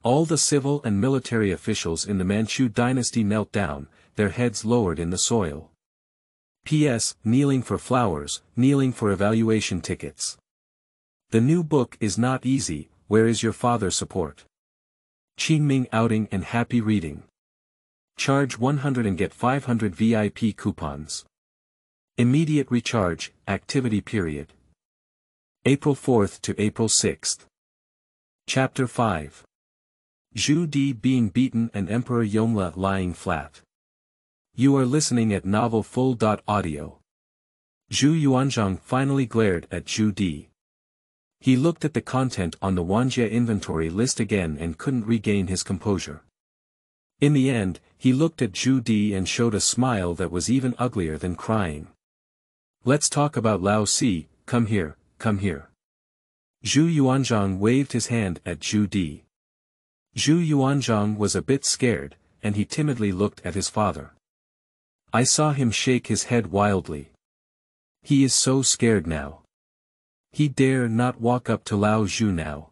[SPEAKER 1] All the civil and military officials in the Manchu dynasty knelt down, their heads lowered in the soil. P.S. Kneeling for flowers, kneeling for evaluation tickets. The new book is not easy. Where is your father's support? Qingming outing and happy reading. Charge 100 and get 500 VIP coupons. Immediate recharge, activity period. April 4th to April 6th. Chapter 5. Zhu Di being beaten and Emperor Yongle lying flat. You are listening at Novel Full. Audio. Zhu Yuanzhang finally glared at Zhu Di. He looked at the content on the Wanjie inventory list again and couldn't regain his composure. In the end, he looked at Zhu Di and showed a smile that was even uglier than crying. Let's talk about Lao Si, come here, come here. Zhu Yuanzhang waved his hand at Zhu Di. Zhu Yuanzhang was a bit scared, and he timidly looked at his father. I saw him shake his head wildly. He is so scared now. He dare not walk up to Lao Zhu now.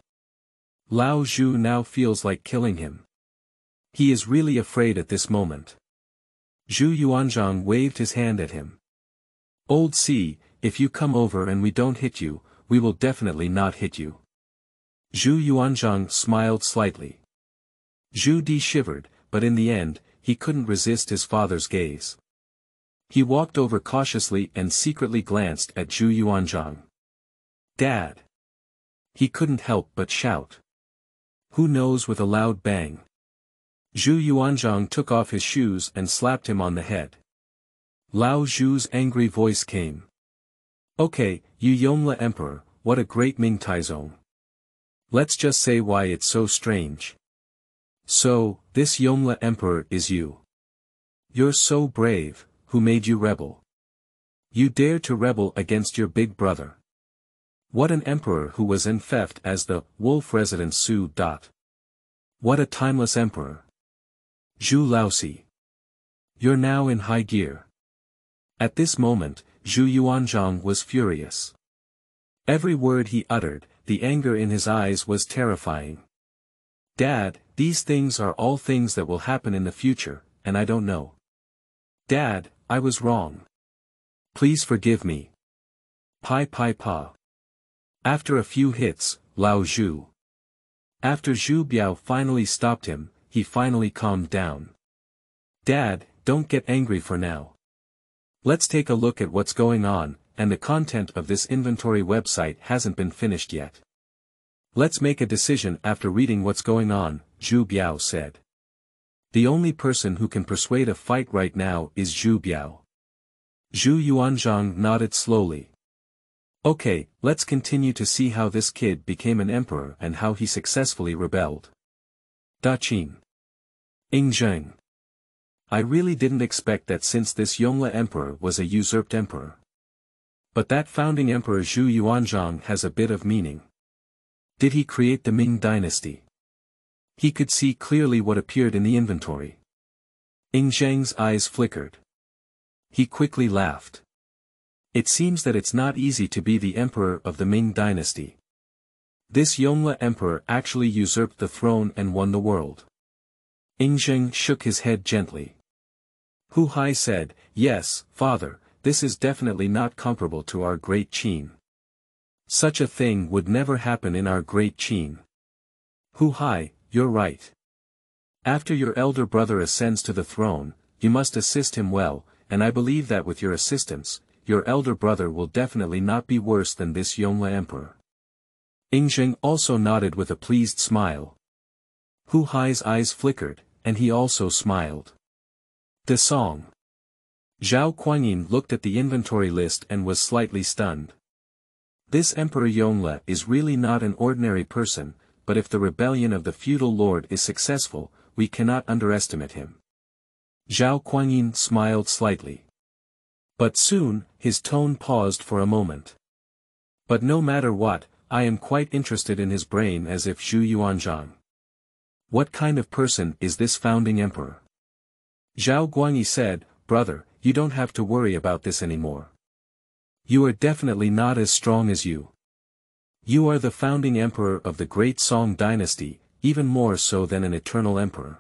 [SPEAKER 1] Lao Zhu now feels like killing him. He is really afraid at this moment. Zhu Yuanzhang waved his hand at him. Old Si, if you come over and we don't hit you, we will definitely not hit you. Zhu Yuanzhang smiled slightly. Zhu Di shivered, but in the end, he couldn't resist his father's gaze. He walked over cautiously and secretly glanced at Zhu Yuanzhang. Dad! He couldn't help but shout. Who knows with a loud bang. Zhu Yuanzhang took off his shoes and slapped him on the head. Lao Zhu's angry voice came. Okay, you Yongle Emperor, what a great Ming Taizong. Let's just say why it's so strange. So, this Yongle Emperor is you. You're so brave, who made you rebel? You dare to rebel against your big brother. What an emperor who was en theft as the wolf resident Su. What a timeless emperor. Zhu Laozi. You're now in high gear. At this moment, Zhu Yuanzhang was furious. Every word he uttered, the anger in his eyes was terrifying. Dad, these things are all things that will happen in the future, and I don't know. Dad, I was wrong. Please forgive me. Pai pai pa. After a few hits, Lao Zhu. After Zhu Biao finally stopped him, he finally calmed down. Dad, don't get angry for now. Let's take a look at what's going on, and the content of this inventory website hasn't been finished yet. Let's make a decision after reading what's going on, Zhu Biao said. The only person who can persuade a fight right now is Zhu Biao. Zhu Yuanzhang nodded slowly. Okay, let's continue to see how this kid became an emperor and how he successfully rebelled. Da Qin. Ying Zheng. I really didn't expect that since this Yongle Emperor was a usurped emperor. But that founding Emperor Zhu Yuanzhang has a bit of meaning. Did he create the Ming dynasty? He could see clearly what appeared in the inventory. Ying Zheng's eyes flickered. He quickly laughed. It seems that it's not easy to be the emperor of the Ming dynasty. This Yongle Emperor actually usurped the throne and won the world. Ying Zheng shook his head gently. Hu Hai said, yes, father, this is definitely not comparable to our great Qin. Such a thing would never happen in our great Qin. Hu Hai, you're right. After your elder brother ascends to the throne, you must assist him well, and I believe that with your assistance, your elder brother will definitely not be worse than this Yongle Emperor. Ying Zheng also nodded with a pleased smile. Hu Hai's eyes flickered, and he also smiled. The song. Zhao Kuanyin looked at the inventory list and was slightly stunned. This Emperor Yongle is really not an ordinary person, but if the rebellion of the feudal lord is successful, we cannot underestimate him. Zhao Kuanyin smiled slightly. But soon, his tone paused for a moment. But no matter what, I am quite interested in his brain as if Zhu Yuanzhang. What kind of person is this founding emperor? Zhao Guangyi said, brother, you don't have to worry about this anymore. You are definitely not as strong as you. You are the founding emperor of the great Song dynasty, even more so than an eternal emperor.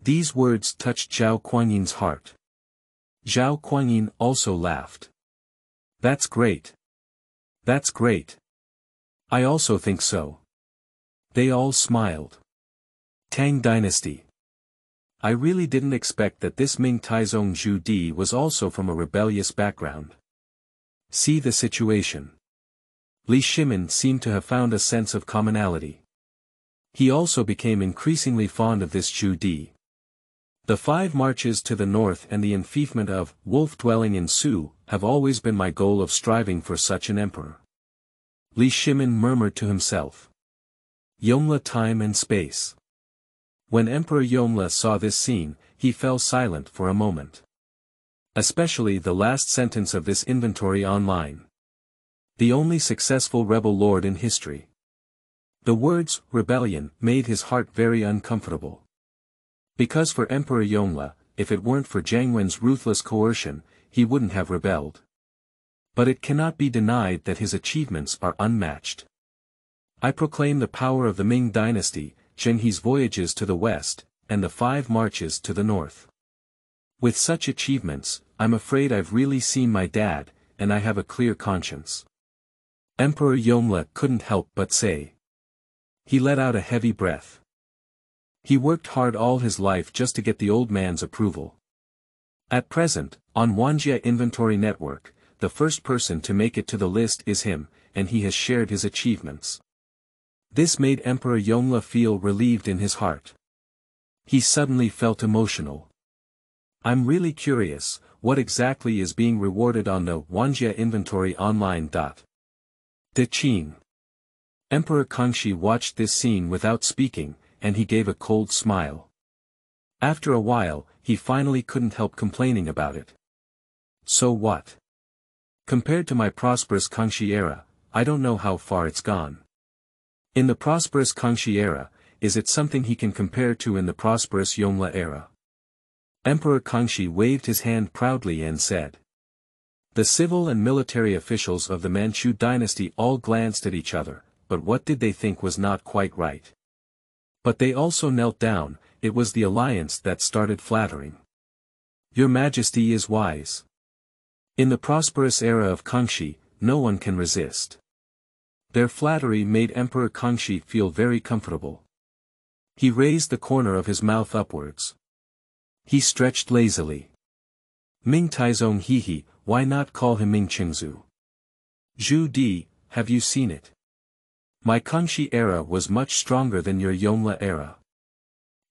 [SPEAKER 1] These words touched Zhao Guangyin's heart. Zhao Guangyin also laughed. That's great. That's great. I also think so. They all smiled. Tang Dynasty. I really didn't expect that this Ming Taizong Zhu Di was also from a rebellious background. See the situation. Li Shimin seemed to have found a sense of commonality. He also became increasingly fond of this Zhu Di. The 5 marches to the north and the enfeoffment of wolf dwelling in Su have always been my goal of striving for such an emperor. Li Shimin murmured to himself. Yongle time and space. When Emperor Yongle saw this scene, he fell silent for a moment. Especially the last sentence of this inventory online. The only successful rebel lord in history. The words, rebellion, made his heart very uncomfortable. Because for Emperor Yongle, if it weren't for Jianwen's ruthless coercion, he wouldn't have rebelled. But it cannot be denied that his achievements are unmatched. I proclaim the power of the Ming dynasty, Zhenghe's voyages to the west, and the 5 marches to the north. With such achievements, I'm afraid I've really seen my dad, and I have a clear conscience. Emperor Yongle couldn't help but say. He let out a heavy breath. He worked hard all his life just to get the old man's approval. At present, on Wanjie Inventory Network, the first person to make it to the list is him, and he has shared his achievements. This made Emperor Yongle feel relieved in his heart. He suddenly felt emotional. I'm really curious, what exactly is being rewarded on the Wanjie Inventory Online. De Qin. Emperor Kangxi watched this scene without speaking, and he gave a cold smile. After a while, he finally couldn't help complaining about it. So what? Compared to my prosperous Kangxi era, I don't know how far it's gone. In the prosperous Kangxi era, is it something he can compare to in the prosperous Yongle era? Emperor Kangxi waved his hand proudly and said. The civil and military officials of the Manchu dynasty all glanced at each other, but what did they think was not quite right? But they also knelt down. It was the alliance that started flattering. Your Majesty is wise. In the prosperous era of Kangxi, no one can resist. Their flattery made Emperor Kangxi feel very comfortable. He raised the corner of his mouth upwards. He stretched lazily. Ming Taizong hihi, why not call him Ming Chengzu? Zhu Di, have you seen it? My Kangxi era was much stronger than your Yongle era.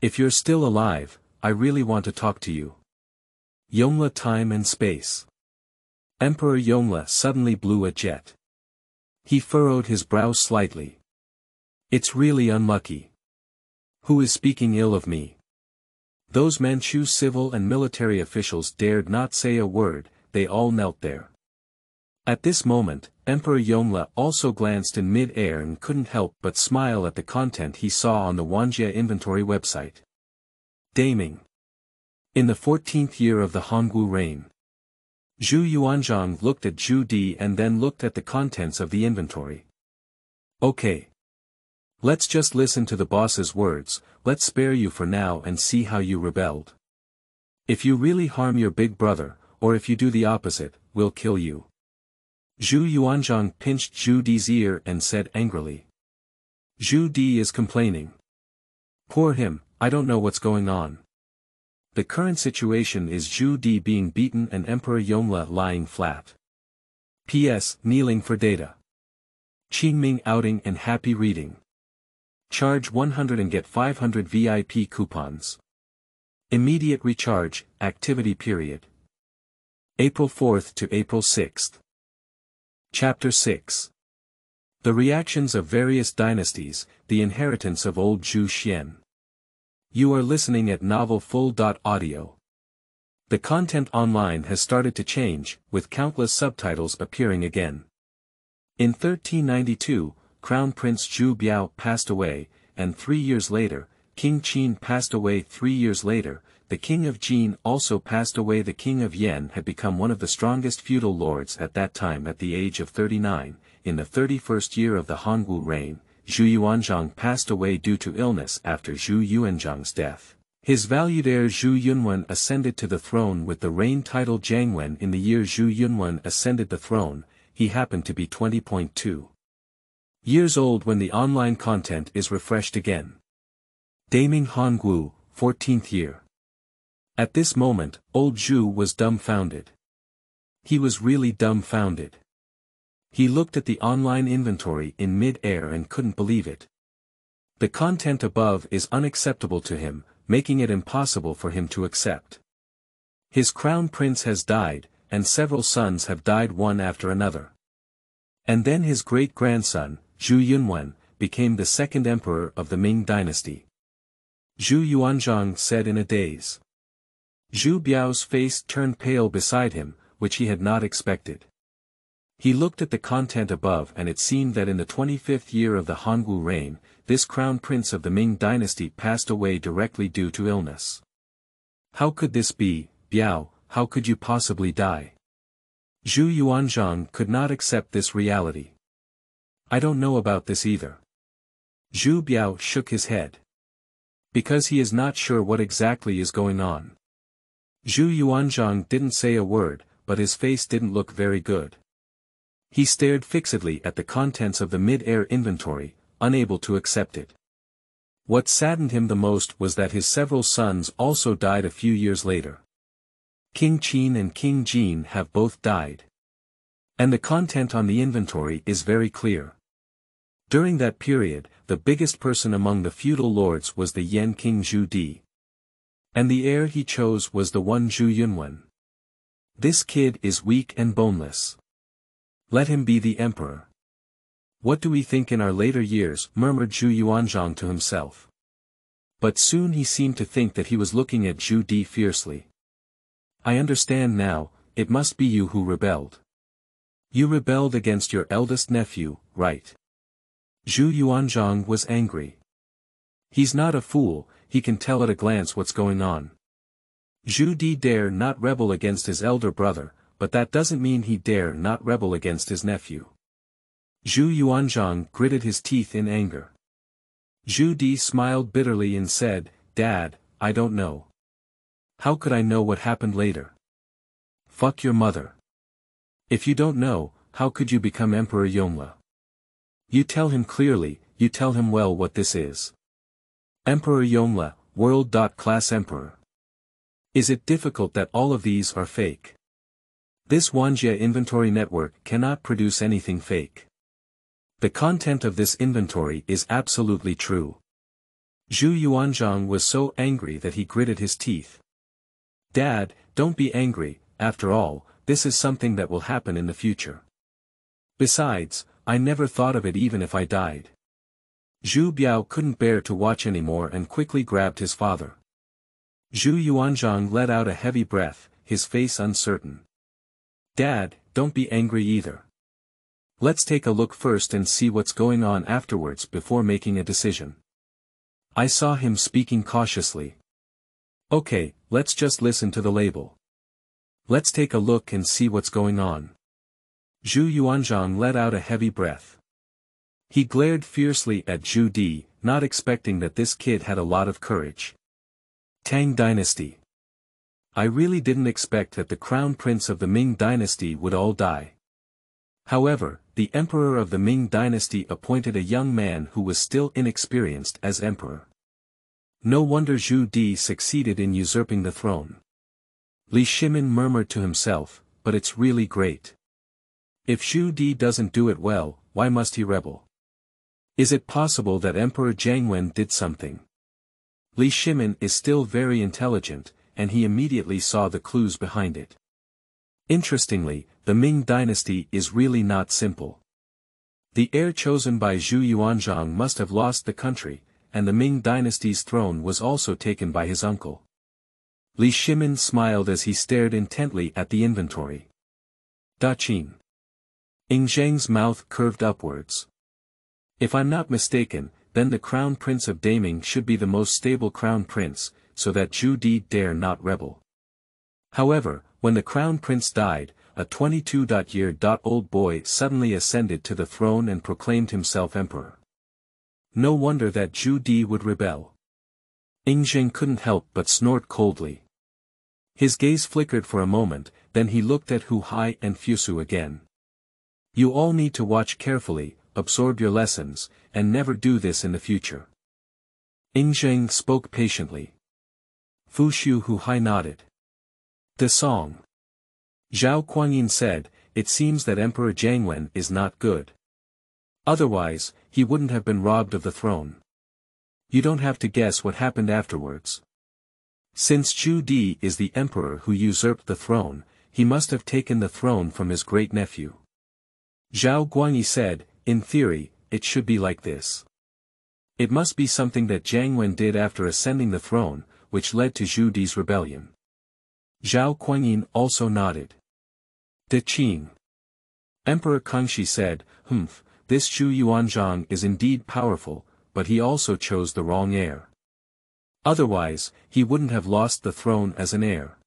[SPEAKER 1] If you're still alive, I really want to talk to you. Yongle time and space. Emperor Yongle suddenly blew a jet. He furrowed his brow slightly. It's really unlucky. Who is speaking ill of me? Those Manchu civil and military officials dared not say a word, they all knelt there. At this moment, Emperor Yongle also glanced in mid-air and couldn't help but smile at the content he saw on the Wanjie Inventory website. Damning. In the 14th year of the Hongwu reign. Zhu Yuanzhang looked at Zhu Di and then looked at the contents of the inventory. Okay. Let's just listen to the boss's words, let's spare you for now and see how you rebelled. If you really harm your big brother, or if you do the opposite, we'll kill you. Zhu Yuanzhang pinched Zhu Di's ear and said angrily. Zhu Di is complaining. Poor him, I don't know what's going on. The current situation is Zhu Di being beaten and Emperor Yongle lying flat. P.S. Kneeling for data. Qingming outing and happy reading. Charge 100 and get 500 VIP coupons. Immediate recharge, activity period. April 4th to April 6th. Chapter 6. The reactions of various dynasties, the inheritance of old Zhu Xian. You are listening at novelfull.audio. The content online has started to change, with countless subtitles appearing again. In 1392, Crown Prince Zhu Biao passed away, and 3 years later, King Qin passed away. 3 years later, the King of Jin also passed away. The King of Yan had become one of the strongest feudal lords at that time at the age of 39. In the 31st year of the Hongwu reign, Zhu Yuanzhang passed away due to illness after Zhu Yuanzhang's death. His valued heir Zhu Yunwen ascended to the throne with the reign title Jianwen. In the year Zhu Yunwen ascended the throne, he happened to be 20.2 years old when the online content is refreshed again. Daming Hongwu, 14th year. At this moment, old Zhu was dumbfounded. He was really dumbfounded. He looked at the online inventory in mid-air and couldn't believe it. The content above is unacceptable to him, making it impossible for him to accept. His crown prince has died, and several sons have died one after another. And then his great-grandson, Zhu Yunwen, became the second emperor of the Ming dynasty. Zhu Yuanzhang said in a daze. Zhu Biao's face turned pale beside him, which he had not expected. He looked at the content above and it seemed that in the 25th year of the Hongwu reign, this crown prince of the Ming dynasty passed away directly due to illness. How could this be, Biao, how could you possibly die? Zhu Yuanzhang could not accept this reality. I don't know about this either. Zhu Biao shook his head. Because he is not sure what exactly is going on. Zhu Yuanzhang didn't say a word, but his face didn't look very good. He stared fixedly at the contents of the mid-air inventory, unable to accept it. What saddened him the most was that his several sons also died a few years later. King Qin and King Jin have both died. And the content on the inventory is very clear. During that period, the biggest person among the feudal lords was the Yan King Zhu Di. And the heir he chose was the one Zhu Yunwen. This kid is weak and boneless. Let him be the emperor. What do we think in our later years? Murmured Zhu Yuanzhang to himself. But soon he seemed to think that he was looking at Zhu Di fiercely. I understand now, it must be you who rebelled. You rebelled against your eldest nephew, right? Zhu Yuanzhang was angry. He's not a fool, he can tell at a glance what's going on. Zhu Di dare not rebel against his elder brother, but that doesn't mean he dare not rebel against his nephew. Zhu Yuanzhang gritted his teeth in anger. Zhu Di smiled bitterly and said, Dad, I don't know. How could I know what happened later? Fuck your mother. If you don't know, how could you become Emperor Yongle? You tell him clearly, you tell him well what this is. Emperor Yongle, world-class emperor. Is it difficult that all of these are fake? This Wanjie Inventory Network cannot produce anything fake. The content of this inventory is absolutely true. Zhu Yuanzhang was so angry that he gritted his teeth. Dad, don't be angry, after all, this is something that will happen in the future. Besides, I never thought of it even if I died. Zhu Biao couldn't bear to watch anymore and quickly grabbed his father. Zhu Yuanzhang let out a heavy breath, his face uncertain. Dad, don't be angry either. Let's take a look first and see what's going on afterwards before making a decision. I saw him speaking cautiously. Okay, let's just listen to the label. Let's take a look and see what's going on. Zhu Yuanzhang let out a heavy breath. He glared fiercely at Zhu Di, not expecting that this kid had a lot of courage. Tang Dynasty. I really didn't expect that the crown prince of the Ming dynasty would all die. However, the emperor of the Ming dynasty appointed a young man who was still inexperienced as emperor. No wonder Zhu Di succeeded in usurping the throne. Li Shimin murmured to himself, but it's really great. If Zhu Di doesn't do it well, why must he rebel? Is it possible that Emperor Jianwen did something? Li Shimin is still very intelligent, and he immediately saw the clues behind it. Interestingly, the Ming dynasty is really not simple. The heir chosen by Zhu Yuanzhang must have lost the country, and the Ming dynasty's throne was also taken by his uncle. Li Shimin smiled as he stared intently at the inventory. Da Qin. Ying Zheng's mouth curved upwards. If I'm not mistaken, then the crown prince of Daming should be the most stable crown prince, so that Zhu Di dare not rebel. However, when the crown prince died, a 22-year-old boy suddenly ascended to the throne and proclaimed himself emperor. No wonder that Zhu Di would rebel. Ying Zheng couldn't help but snort coldly. His gaze flickered for a moment, then he looked at Hu Hai and Fusu again. You all need to watch carefully, absorb your lessons, and never do this in the future. Ying Zheng spoke patiently. Fu Shu Hu Hai nodded. The song. Zhao Kuangyin said, it seems that Emperor Jianwen is not good. Otherwise, he wouldn't have been robbed of the throne. You don't have to guess what happened afterwards. Since Zhu Di is the emperor who usurped the throne, he must have taken the throne from his great-nephew. Zhao Guangyi said, in theory, it should be like this. It must be something that Jianwen did after ascending the throne, which led to Zhu Di's rebellion. Zhao Kuangyin also nodded. Da Qin. Emperor Kangxi said, this Zhu Yuanzhang is indeed powerful, but he also chose the wrong heir. Otherwise, he wouldn't have lost the throne as an heir.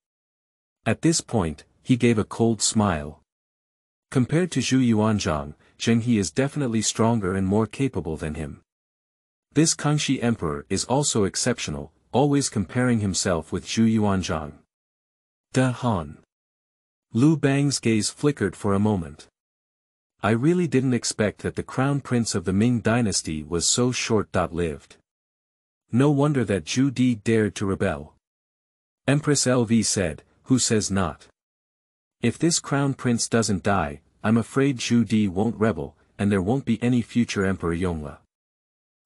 [SPEAKER 1] At this point, he gave a cold smile. Compared to Zhu Yuanzhang, Zheng He is definitely stronger and more capable than him. This Kangxi emperor is also exceptional, always comparing himself with Zhu Yuanzhang. Da Han. Lu Bang's gaze flickered for a moment. I really didn't expect that the crown prince of the Ming dynasty was so short-lived. No wonder that Zhu Di dared to rebel. Empress LV said, who says not? If this crown prince doesn't die, I'm afraid Zhu Di won't rebel, and there won't be any future Emperor Yongle.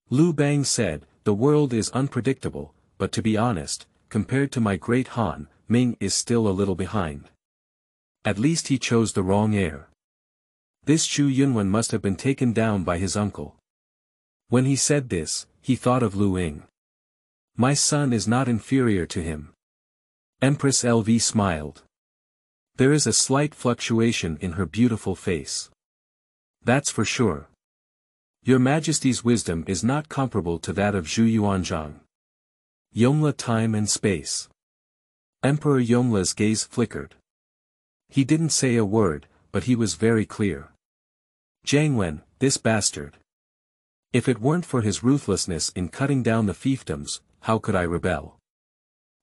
[SPEAKER 1] Lu Bang said, the world is unpredictable, but to be honest, compared to my great Han, Ming is still a little behind. At least he chose the wrong heir. This Zhu Yunwen must have been taken down by his uncle. When he said this, he thought of Lu Ying. My son is not inferior to him. Empress LV smiled. There is a slight fluctuation in her beautiful face. That's for sure. Your Majesty's wisdom is not comparable to that of Zhu Yuanzhang. Yongle time and space. Emperor Yongle's gaze flickered. He didn't say a word, but he was very clear. Jianwen, this bastard. If it weren't for his ruthlessness in cutting down the fiefdoms, how could I rebel?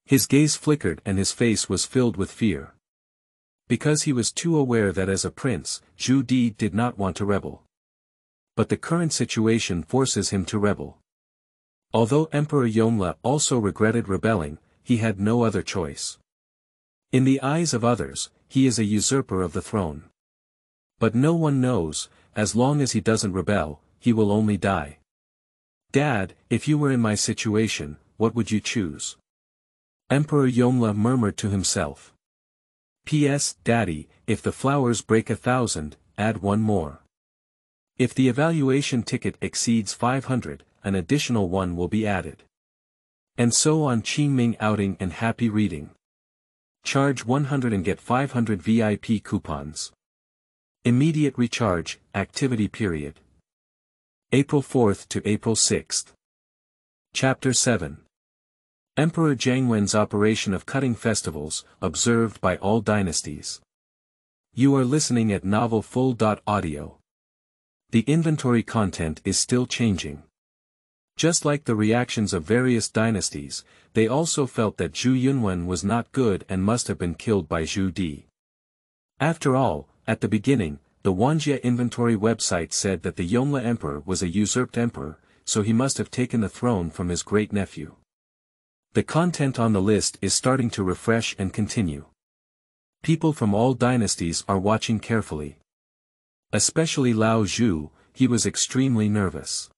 [SPEAKER 1] His gaze flickered and his face was filled with fear. Because he was too aware that as a prince, Zhu Di did not want to rebel. But the current situation forces him to rebel. Although Emperor Yongle also regretted rebelling, he had no other choice. In the eyes of others, he is a usurper of the throne. But no one knows, as long as he doesn't rebel, he will only die. Dad, if you were in my situation, what would you choose? Emperor Yongle murmured to himself. P.S. Daddy, if the flowers break 1,000, add one more. If the evaluation ticket exceeds 500, an additional one will be added. And so on. Qingming outing and happy reading. Charge 100 and get 500 VIP coupons. Immediate recharge, activity period. April 4th to April 6th. Chapter 7. Emperor Jianwen's operation of cutting festivals, observed by all dynasties. You are listening at novelfull.audio. The inventory content is still changing. Just like the reactions of various dynasties, they also felt that Zhu Yunwen was not good and must have been killed by Zhu Di. After all, at the beginning, the Wanjie Inventory website said that the Yongle Emperor was a usurped emperor, so he must have taken the throne from his great-nephew. The content on the list is starting to refresh and continue. People from all dynasties are watching carefully. Especially Lao Zhu, he was extremely nervous.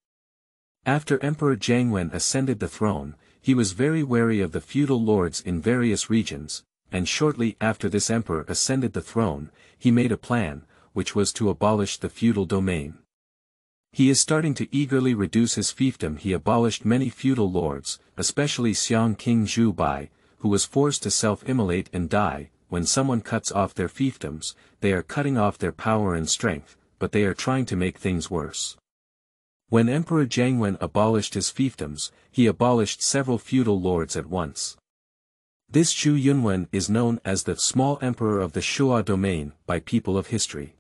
[SPEAKER 1] After Emperor Jianwen ascended the throne, he was very wary of the feudal lords in various regions, and shortly after this emperor ascended the throne, he made a plan, which was to abolish the feudal domain. He is starting to eagerly reduce his fiefdom. He abolished many feudal lords, especially Xiang King Zhu Bai, who was forced to self-immolate and die. When someone cuts off their fiefdoms, they are cutting off their power and strength, but they are trying to make things worse. When Emperor Jianwen abolished his fiefdoms, he abolished several feudal lords at once. This Zhu Yunwen is known as the small emperor of the Shua domain by people of history.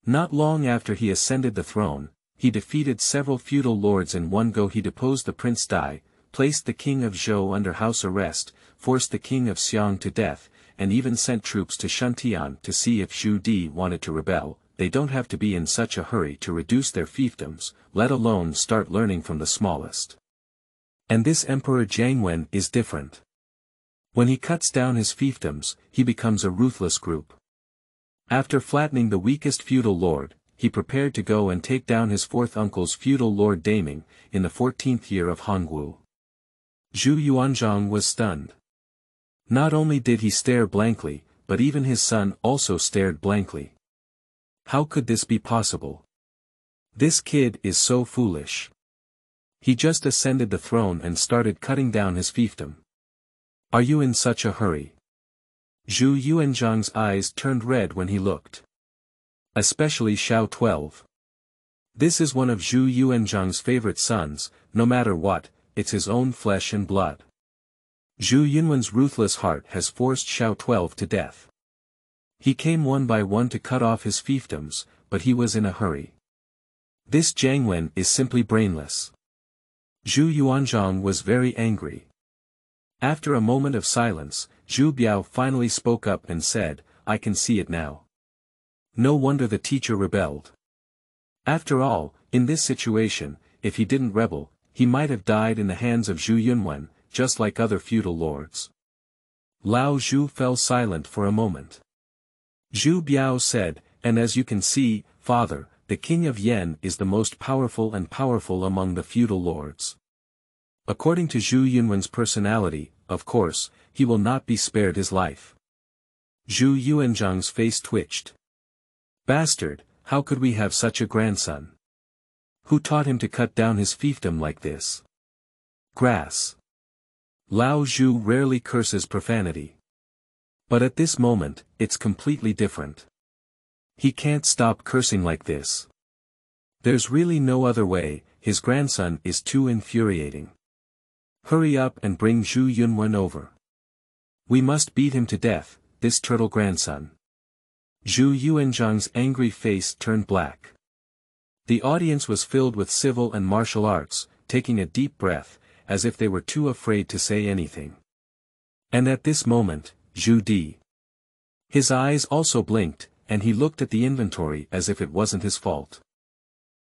[SPEAKER 1] Not long after he ascended the throne, he defeated several feudal lords in one go. He deposed the Prince Dai, placed the king of Zhou under house arrest, forced the king of Xiang to death, and even sent troops to Shuntian to see if Zhu Di wanted to rebel. They don't have to be in such a hurry to reduce their fiefdoms, let alone start learning from the smallest. And this Emperor Jianwen is different. When he cuts down his fiefdoms, he becomes a ruthless group. After flattening the weakest feudal lord, he prepared to go and take down his fourth uncle's feudal lord Daming, in the 14th year of Hongwu. Zhu Yuanzhang was stunned. Not only did he stare blankly, but even his son also stared blankly. How could this be possible? This kid is so foolish. He just ascended the throne and started cutting down his fiefdom. Are you in such a hurry? Zhu Yuanzhang's eyes turned red when he looked. Especially Xiao 12. This is one of Zhu Yuanzhang's favorite sons. No matter what, it's his own flesh and blood. Zhu Yunwen's ruthless heart has forced Xiao 12 to death. He came one by one to cut off his fiefdoms, but he was in a hurry. This Jianwen is simply brainless. Zhu Yuanzhang was very angry. After a moment of silence, Zhu Biao finally spoke up and said, I can see it now. No wonder the teacher rebelled. After all, in this situation, if he didn't rebel, he might have died in the hands of Zhu Yunwen, just like other feudal lords. Lao Zhu fell silent for a moment. Zhu Biao said, and as you can see, father, the king of Yan is the most powerful among the feudal lords. According to Zhu Yunwen's personality, of course, he will not be spared his life. Zhu Yuanzhang's face twitched. Bastard, how could we have such a grandson? Who taught him to cut down his fiefdom like this? Grass. Lao Zhu rarely curses profanity. But at this moment, it's completely different. He can't stop cursing like this. There's really no other way, his grandson is too infuriating. Hurry up and bring Zhu Yunwen over. We must beat him to death, this turtle grandson. Zhu Yuanzhang's angry face turned black. The audience was filled with civil and martial arts, taking a deep breath, as if they were too afraid to say anything. And at this moment, Zhu Di. His eyes also blinked, and he looked at the inventory as if it wasn't his fault.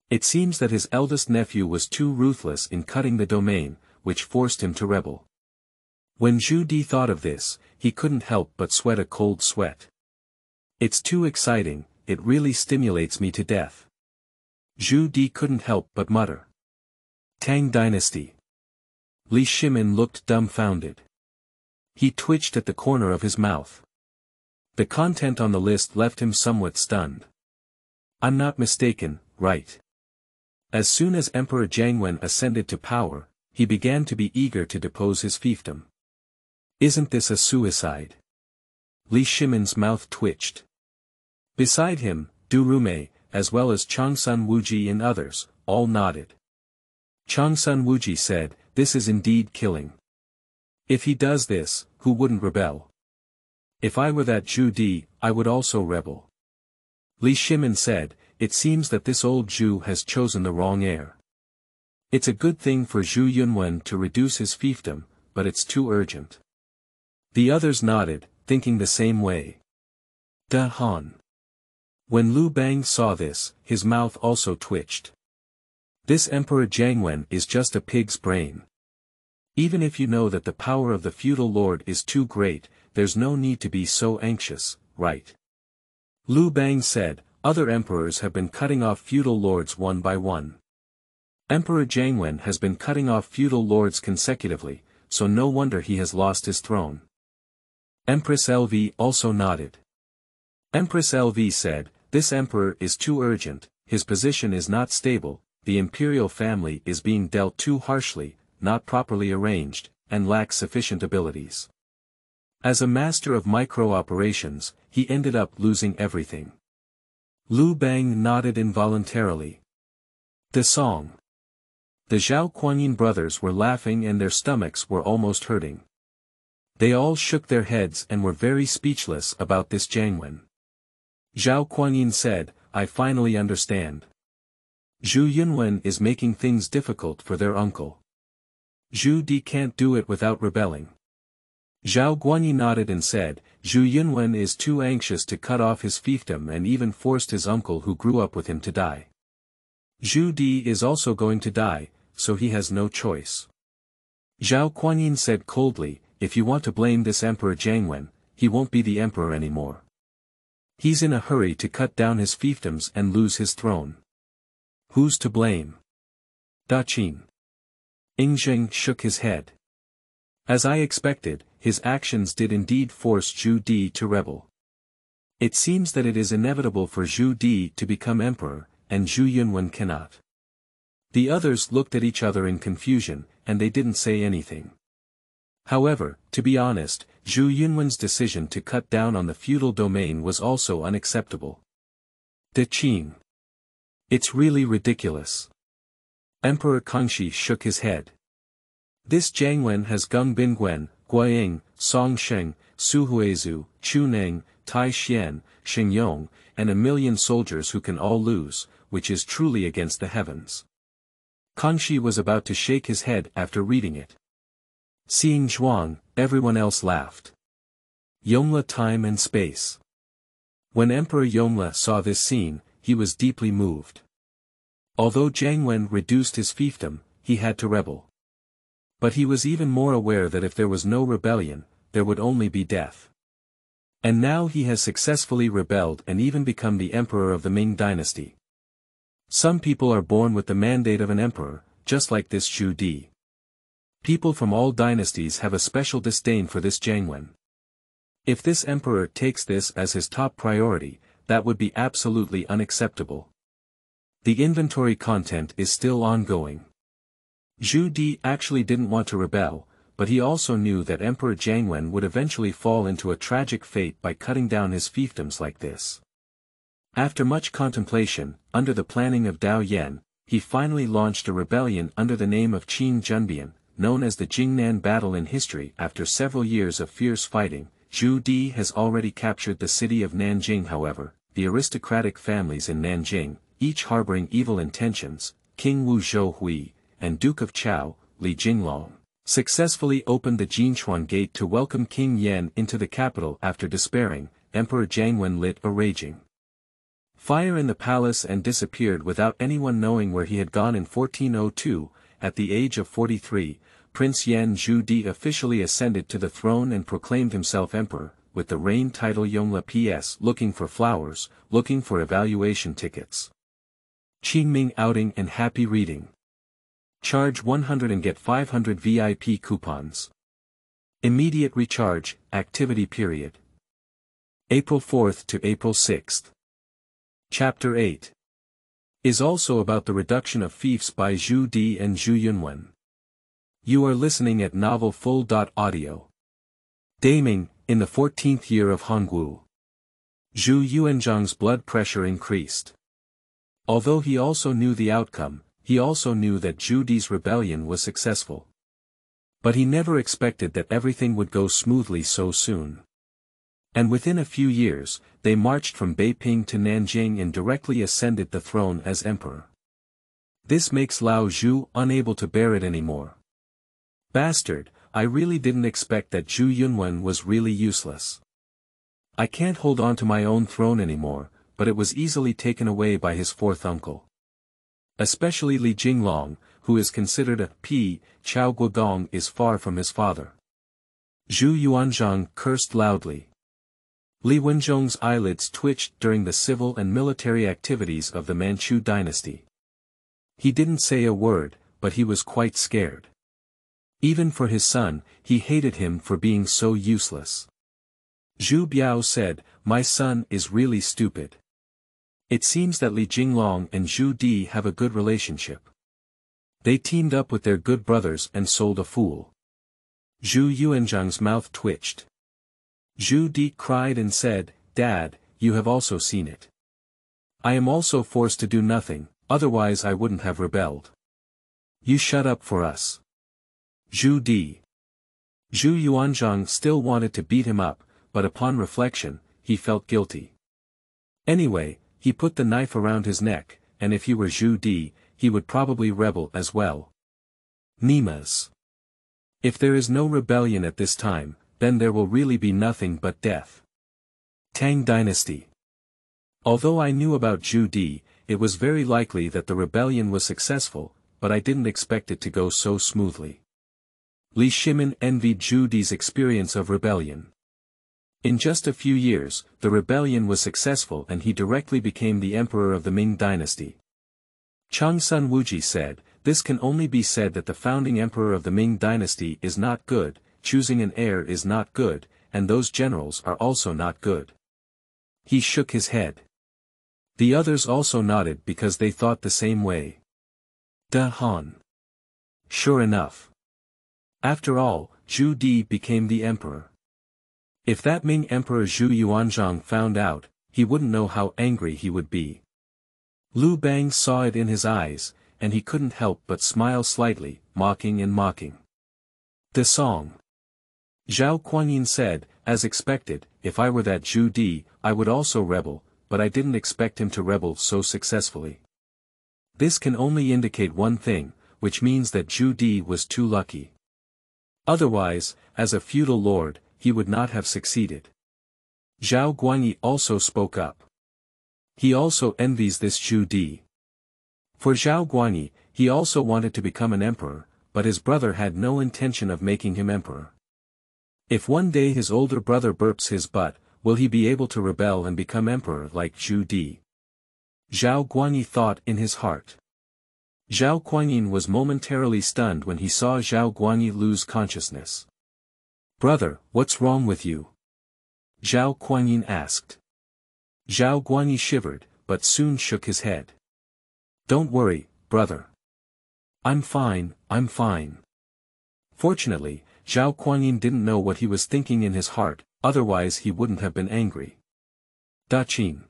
[SPEAKER 1] It seems that his eldest nephew was too ruthless in cutting the domain, which forced him to rebel. When Zhu Di thought of this, he couldn't help but sweat a cold sweat. It's too exciting, it really stimulates me to death. Zhu Di couldn't help but mutter. Tang Dynasty. Li Shimin looked dumbfounded. He twitched at the corner of his mouth. The content on the list left him somewhat stunned. I'm not mistaken, right? As soon as Emperor Jianwen ascended to power, he began to be eager to depose his fiefdom. Isn't this a suicide? Li Shimin's mouth twitched. Beside him, Du Rume, as well as Changsun Wuji and others, all nodded. Changsun Wuji said, this is indeed killing. If he does this, who wouldn't rebel? If I were that Zhu Di, I would also rebel. Li Shimin said, it seems that this old Zhu has chosen the wrong heir. It's a good thing for Zhu Yunwen to reduce his fiefdom, but it's too urgent. The others nodded, thinking the same way. Da Han. When Lu Bang saw this, his mouth also twitched. This Emperor Jianwen is just a pig's brain. Even if you know that the power of the feudal lord is too great, there's no need to be so anxious, right? Lu Bang said, other emperors have been cutting off feudal lords one by one. Emperor Jianwen has been cutting off feudal lords consecutively, so no wonder he has lost his throne. Empress LV also nodded. Empress LV said, this emperor is too urgent, his position is not stable, the imperial family is being dealt too harshly, not properly arranged, and lacks sufficient abilities. As a master of micro-operations, he ended up losing everything. Lu Bang nodded involuntarily. The song. The Zhao Kuanyin brothers were laughing and their stomachs were almost hurting. They all shook their heads and were very speechless about this Jianwen. Zhao Kuanyin said, I finally understand. Zhu Yunwen is making things difficult for their uncle. Zhu Di can't do it without rebelling. Zhao Guanyi nodded and said, Zhu Yunwen is too anxious to cut off his fiefdom and even forced his uncle who grew up with him to die. Zhu Di is also going to die, so he has no choice. Zhao Kuanyin said coldly, if you want to blame this Emperor Jianwen, he won't be the emperor anymore. He's in a hurry to cut down his fiefdoms and lose his throne. Who's to blame? Da Qin. Ying Zheng shook his head. As I expected, his actions did indeed force Zhu Di to rebel. It seems that it is inevitable for Zhu Di to become emperor, and Zhu Yunwen cannot. The others looked at each other in confusion, and they didn't say anything. However, to be honest, Zhu Yunwen's decision to cut down on the feudal domain was also unacceptable. Da Qin. It's really ridiculous. Emperor Kangxi shook his head. This Jianwen has Gung Bingwen, Guaying, Song Sheng, Su Huizu, Chu Neng, Tai Xian, Sheng Yong, and a million soldiers who can all lose, which is truly against the heavens. Kangxi was about to shake his head after reading it. Seeing Zhuang, everyone else laughed. Yongle time and space. When Emperor Yongle saw this scene, he was deeply moved. Although Jianwen reduced his fiefdom, he had to rebel. But he was even more aware that if there was no rebellion, there would only be death. And now he has successfully rebelled and even become the emperor of the Ming dynasty. Some people are born with the mandate of an emperor, just like this Zhu Di. People from all dynasties have a special disdain for this Jianwen. If this emperor takes this as his top priority, that would be absolutely unacceptable. The inventory content is still ongoing. Zhu Di actually didn't want to rebel, but he also knew that Emperor Jianwen would eventually fall into a tragic fate by cutting down his fiefdoms like this. After much contemplation, under the planning of Dao Yan, he finally launched a rebellion under the name of Qin Zhenbian, known as the Jingnan Battle in history. After several years of fierce fighting, Zhu Di has already captured the city of Nanjing. However, the aristocratic families in Nanjing, each harboring evil intentions, King Wu Zhouhui, and Duke of Chao, Li Jinglong, successfully opened the Jinshuan Gate to welcome King Yan into the capital. After despairing, Emperor Jianwen lit a raging fire in the palace and disappeared without anyone knowing where he had gone. In 1402, at the age of 43, Prince Yan Zhu Di officially ascended to the throne and proclaimed himself emperor, with the reign title Yongle PS. Looking for flowers, looking for evaluation tickets. Qingming outing and happy reading. Charge 100 and get 500 VIP coupons. Immediate recharge, activity period. April 4th to April 6th. Chapter 8 is also about the reduction of fiefs by Zhu Di and Zhu Yunwen. You are listening at Novel Full.audio. Daming, in the 14th year of Hongwu. Zhu Yuanzhang's blood pressure increased. Although he also knew the outcome, he also knew that Zhu Di's rebellion was successful. But he never expected that everything would go smoothly so soon. And within a few years, they marched from Beiping to Nanjing and directly ascended the throne as emperor. This makes Lao Zhu unable to bear it anymore. Bastard, I really didn't expect that Zhu Yunwen was really useless. I can't hold on to my own throne anymore, but it was easily taken away by his fourth uncle. Especially Li Jinglong, who is considered a P. Chao Guodong, is far from his father. Zhu Yuanzhang cursed loudly. Li Wenzhong's eyelids twitched during the civil and military activities of the Manchu dynasty. He didn't say a word, but he was quite scared. Even for his son, he hated him for being so useless. Zhu Biao said, "My son is really stupid." It seems that Li Jinglong and Zhu Di have a good relationship. They teamed up with their good brothers and sold a fool. Zhu Yuanzhang's mouth twitched. Zhu Di cried and said, "Dad, you have also seen it. I am also forced to do nothing, otherwise I wouldn't have rebelled. You shut up for us." Zhu Di. Zhu Yuanzhang still wanted to beat him up, but upon reflection, he felt guilty. Anyway, he put the knife around his neck, and if he were Zhu Di, he would probably rebel as well. Nimas. If there is no rebellion at this time, then there will really be nothing but death. Tang Dynasty. Although I knew about Zhu Di, it was very likely that the rebellion was successful, but I didn't expect it to go so smoothly. Li Shimin envied Zhu Di's experience of rebellion. In just a few years, the rebellion was successful and he directly became the emperor of the Ming dynasty. Chang Sun Wuji said, "This can only be said that the founding emperor of the Ming dynasty is not good, choosing an heir is not good, and those generals are also not good." He shook his head. The others also nodded because they thought the same way. Da Han. Sure enough. After all, Zhu Di became the emperor. If that Ming Emperor Zhu Yuanzhang found out, he wouldn't know how angry he would be. Lu Bang saw it in his eyes, and he couldn't help but smile slightly, mocking and mocking. The song. Zhao Guanyin said, "As expected, if I were that Zhu Di, I would also rebel, but I didn't expect him to rebel so successfully." This can only indicate one thing, which means that Zhu Di was too lucky. Otherwise, as a feudal lord, he would not have succeeded. Zhao Guanyi also spoke up. He also envies this Zhu Di. For Zhao Guanyi, he also wanted to become an emperor, but his brother had no intention of making him emperor. If one day his older brother burps his butt, will he be able to rebel and become emperor like Zhu Di? Zhao Guanyi thought in his heart. Zhao Guanyin was momentarily stunned when he saw Zhao Guanyi lose consciousness. "Brother, what's wrong with you?" Zhao Guanyin asked. Zhao Guanyi shivered, but soon shook his head. "Don't worry, brother. I'm fine, I'm fine." Fortunately, Zhao Kuanyin didn't know what he was thinking in his heart, otherwise he wouldn't have been angry. Qin.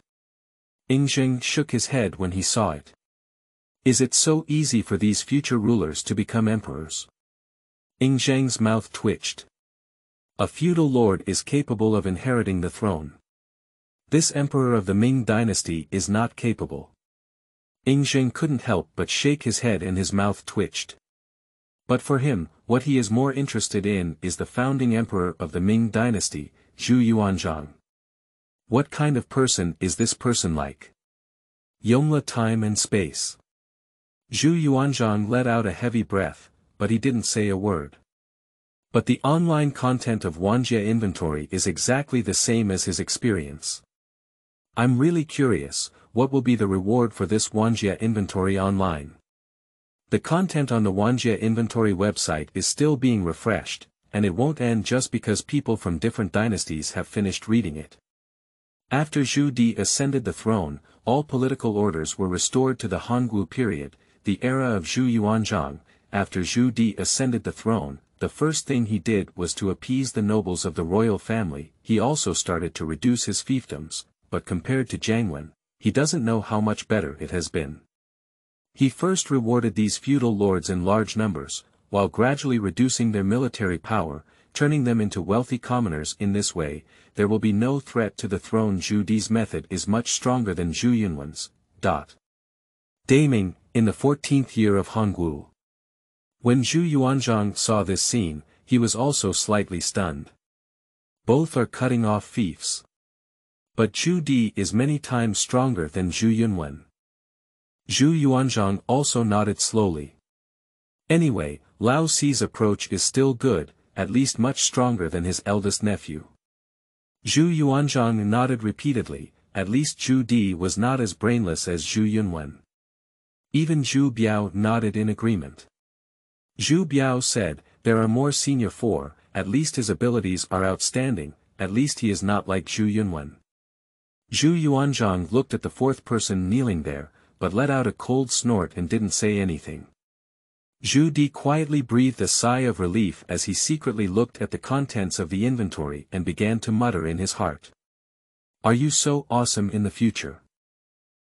[SPEAKER 1] Ying Zheng shook his head when he saw it. Is it so easy for these future rulers to become emperors? Ying Zheng's mouth twitched. A feudal lord is capable of inheriting the throne. This emperor of the Ming dynasty is not capable. Ying Zheng couldn't help but shake his head and his mouth twitched. But for him, what he is more interested in is the founding emperor of the Ming dynasty, Zhu Yuanzhang. What kind of person is this person like? Yongle time and space. Zhu Yuanzhang let out a heavy breath, but he didn't say a word. But the online content of Wanjie Inventory is exactly the same as his experience. I'm really curious, what will be the reward for this Wanjie Inventory online? The content on the Wanjie Inventory website is still being refreshed, and it won't end just because people from different dynasties have finished reading it. After Zhu Di ascended the throne, all political orders were restored to the Hongwu period, the era of Zhu Yuanzhang. After Zhu Di ascended the throne, the first thing he did was to appease the nobles of the royal family. He also started to reduce his fiefdoms, but compared to Jianwen, he doesn't know how much better it has been. He first rewarded these feudal lords in large numbers, while gradually reducing their military power, turning them into wealthy commoners. In this way, there will be no threat to the throne. Zhu Di's method is much stronger than Zhu Yunwen's. Daming, in the 14th year of Hongwu. When Zhu Yuanzhang saw this scene, he was also slightly stunned. Both are cutting off fiefs. But Zhu Di is many times stronger than Zhu Yunwen. Zhu Yuanzhang also nodded slowly. Anyway, Lao Zi's approach is still good, at least much stronger than his eldest nephew. Zhu Yuanzhang nodded repeatedly, at least Zhu Di was not as brainless as Zhu Yunwen. Even Zhu Biao nodded in agreement. Zhu Biao said, there are more senior four, at least his abilities are outstanding, at least he is not like Zhu Yunwen. Zhu Yuanzhang looked at the fourth person kneeling there, but let out a cold snort and didn't say anything. Zhu Di quietly breathed a sigh of relief as he secretly looked at the contents of the inventory and began to mutter in his heart. Are you so awesome in the future?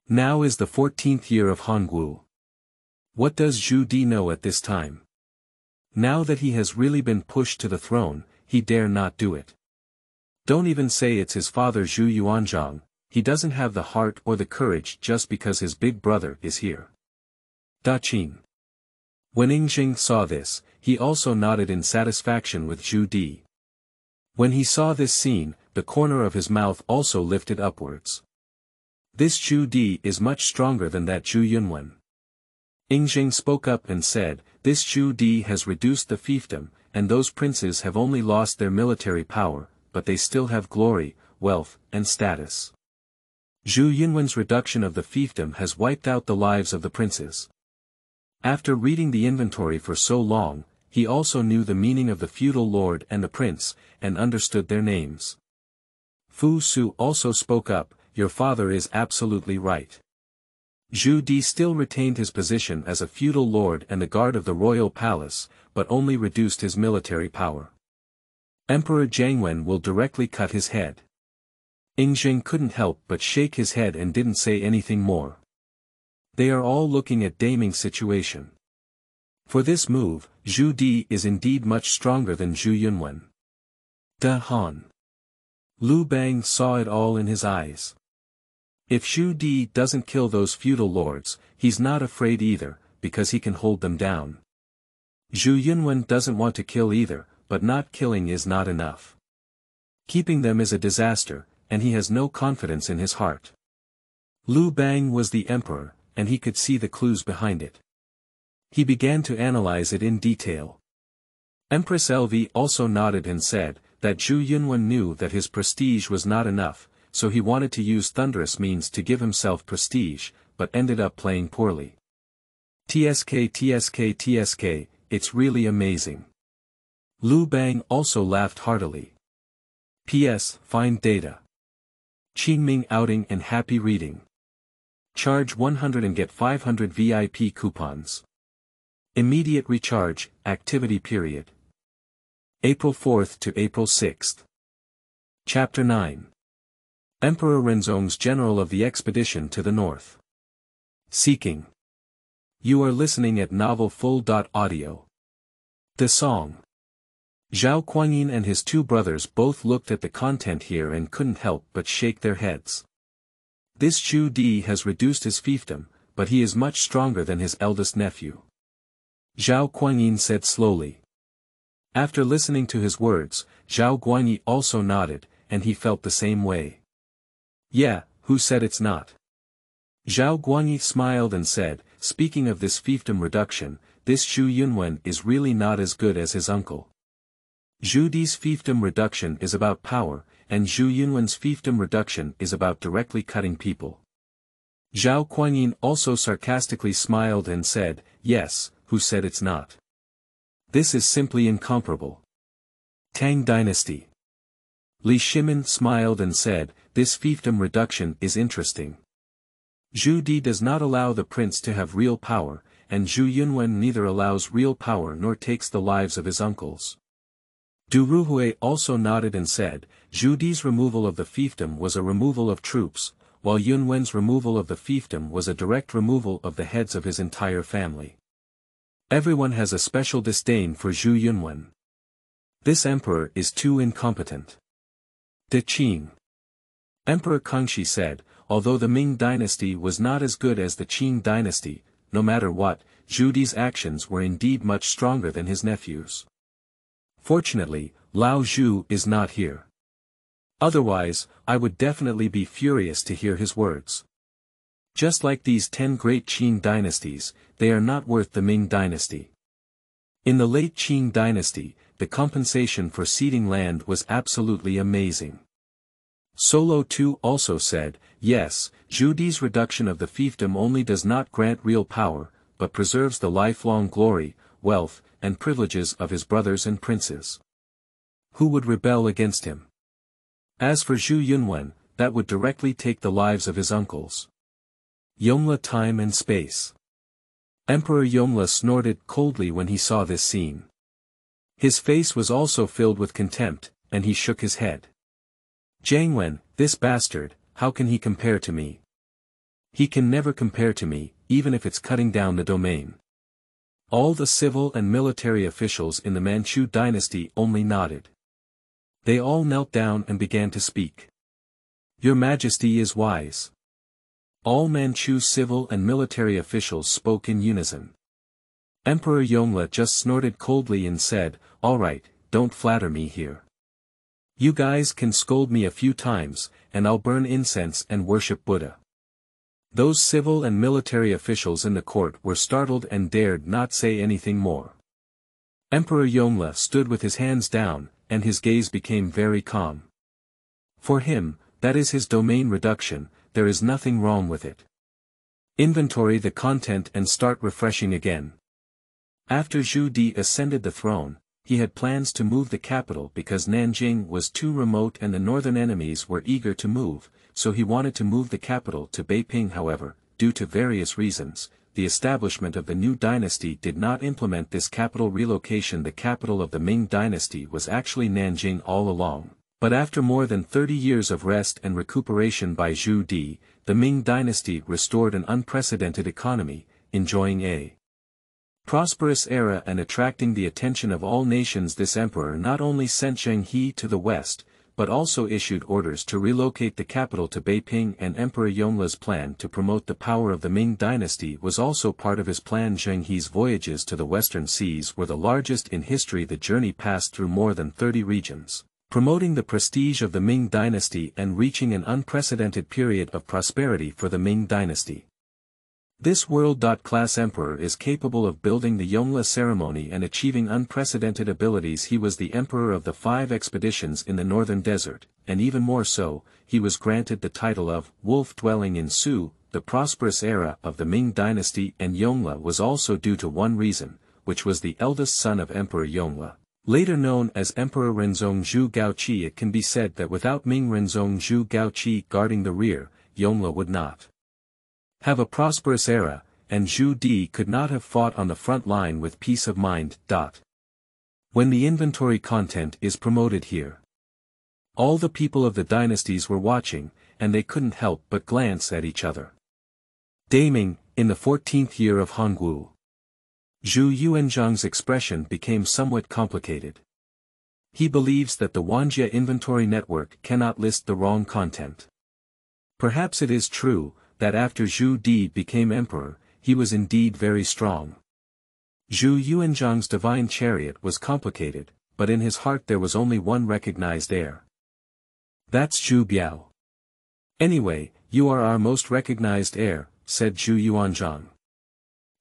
[SPEAKER 1] Now is the 14th year of Hongwu. What does Zhu Di know at this time? Now that he has really been pushed to the throne, he dare not do it. Don't even say it's his father Zhu Yuanzhang, he doesn't have the heart or the courage just because his big brother is here. Qin. When Ying Zheng saw this, he also nodded in satisfaction with Zhu Di. When he saw this scene, the corner of his mouth also lifted upwards. This Zhu Di is much stronger than that Zhu Yunwen. Ying Zheng spoke up and said, this Zhu Di has reduced the fiefdom, and those princes have only lost their military power, but they still have glory, wealth, and status. Zhu Yunwen's reduction of the fiefdom has wiped out the lives of the princes. After reading the inventory for so long, he also knew the meaning of the feudal lord and the prince, and understood their names. Fu Su also spoke up, your father is absolutely right. Zhu Di still retained his position as a feudal lord and the guard of the royal palace, but only reduced his military power. Emperor Jianwen will directly cut his head. Ying Zheng couldn't help but shake his head and didn't say anything more. They are all looking at Daming's situation. For this move, Zhu Di is indeed much stronger than Zhu Yunwen. Han. Lu Bang saw it all in his eyes. If Zhu Di doesn't kill those feudal lords, he's not afraid either, because he can hold them down. Zhu Yunwen doesn't want to kill either, but not killing is not enough. Keeping them is a disaster, and he has no confidence in his heart. Lu Bang was the emperor, and he could see the clues behind it. He began to analyze it in detail. Empress Lv also nodded and said, that Zhu Yunwen knew that his prestige was not enough, so he wanted to use thunderous means to give himself prestige, but ended up playing poorly. TSK, it's really amazing. Lu Bang also laughed heartily. P.S. Find data. Qingming outing and happy reading. Charge 100 and get 500 VIP coupons. Immediate recharge, activity period. April 4th to April 6th. Chapter 9. Emperor Renzong's General of the Expedition to the North. Seeking. You are listening at Novel Full.audio. The song. Zhao Guanyin and his two brothers both looked at the content here and couldn't help but shake their heads. This Zhu Di has reduced his fiefdom, but he is much stronger than his eldest nephew. Zhao Guanyin said slowly. After listening to his words, Zhao Guanyi also nodded, and he felt the same way. Yeah, who said it's not? Zhao Guanyi smiled and said, speaking of this fiefdom reduction, this Zhu Yunwen is really not as good as his uncle. Zhu Di's fiefdom reduction is about power, and Zhu Yunwen's fiefdom reduction is about directly cutting people. Zhao Guanyin also sarcastically smiled and said, yes, who said it's not? This is simply incomparable. Tang Dynasty. Li Shimin smiled and said, this fiefdom reduction is interesting. Zhu Di does not allow the prince to have real power, and Zhu Yunwen neither allows real power nor takes the lives of his uncles. Du Ruhui also nodded and said, Zhu Di's removal of the fiefdom was a removal of troops, while Yunwen's removal of the fiefdom was a direct removal of the heads of his entire family. Everyone has a special disdain for Zhu Yunwen. This emperor is too incompetent. De Qing. Emperor Kangxi said, although the Ming dynasty was not as good as the Qing dynasty, no matter what, Zhu Di's actions were indeed much stronger than his nephew's. Fortunately, Lao Zhu is not here. Otherwise, I would definitely be furious to hear his words. Just like these 10 great Qing dynasties, they are not worth the Ming dynasty. In the late Qing dynasty, the compensation for ceding land was absolutely amazing. Solo Tu also said, yes, Zhu Di's reduction of the fiefdom only does not grant real power, but preserves the lifelong glory, wealth, and privileges of his brothers and princes. Who would rebel against him? As for Zhu Yunwen, that would directly take the lives of his uncles. Yongle time and space. Emperor Yongle snorted coldly when he saw this scene. His face was also filled with contempt, and he shook his head. Jianwen, this bastard, how can he compare to me? He can never compare to me, even if it's cutting down the domain. All the civil and military officials in the Manchu dynasty only nodded. They all knelt down and began to speak. Your Majesty is wise. All Manchu civil and military officials spoke in unison. Emperor Yongle just snorted coldly and said, all right, don't flatter me here. You guys can scold me a few times, and I'll burn incense and worship Buddha. Those civil and military officials in the court were startled and dared not say anything more. Emperor Yongle stood with his hands down, and his gaze became very calm. For him, that is his domain reduction, there is nothing wrong with it. Inventory the content and start refreshing again. After Zhu Di ascended the throne, he had plans to move the capital because Nanjing was too remote and the northern enemies were eager to move, so he wanted to move the capital to Beiping. However, due to various reasons, the establishment of the new dynasty did not implement this capital relocation. The capital of the Ming dynasty was actually Nanjing all along, but after more than 30 years of rest and recuperation by Zhu Di, the Ming dynasty restored an unprecedented economy, enjoying a prosperous era and attracting the attention of all nations. This emperor not only sent Zheng He to the west, but also issued orders to relocate the capital to Beiping, and Emperor Yongle's plan to promote the power of the Ming dynasty was also part of his plan. Zheng He's voyages to the western seas were the largest in history. The journey passed through more than 30 regions, promoting the prestige of the Ming dynasty and reaching an unprecedented period of prosperity for the Ming dynasty. This world-class emperor is capable of building the Yongle ceremony and achieving unprecedented abilities. He was the emperor of the 5 expeditions in the northern desert, and even more so, he was granted the title of Wolf dwelling in Su, the prosperous era of the Ming dynasty. And Yongle was also due to one reason, which was the eldest son of Emperor Yongle, later known as Emperor Renzong Zhu Gaochi. It can be said that without Ming Renzong Zhu Gaochi guarding the rear, Yongle would not have a prosperous era, and Zhu Di could not have fought on the front line with peace of mind. when the inventory content is promoted here. All the people of the dynasties were watching, and they couldn't help but glance at each other. Daming, in the 14th year of Hongwu. Zhu Yuanzhang's expression became somewhat complicated. He believes that the Wanjie Inventory Network cannot list the wrong content. Perhaps it is true, that after Zhu Di became emperor, he was indeed very strong. Zhu Yuanzhang's divine chariot was complicated, but in his heart there was only one recognized heir. That's Zhu Biao. Anyway, you are our most recognized heir, said Zhu Yuanzhang.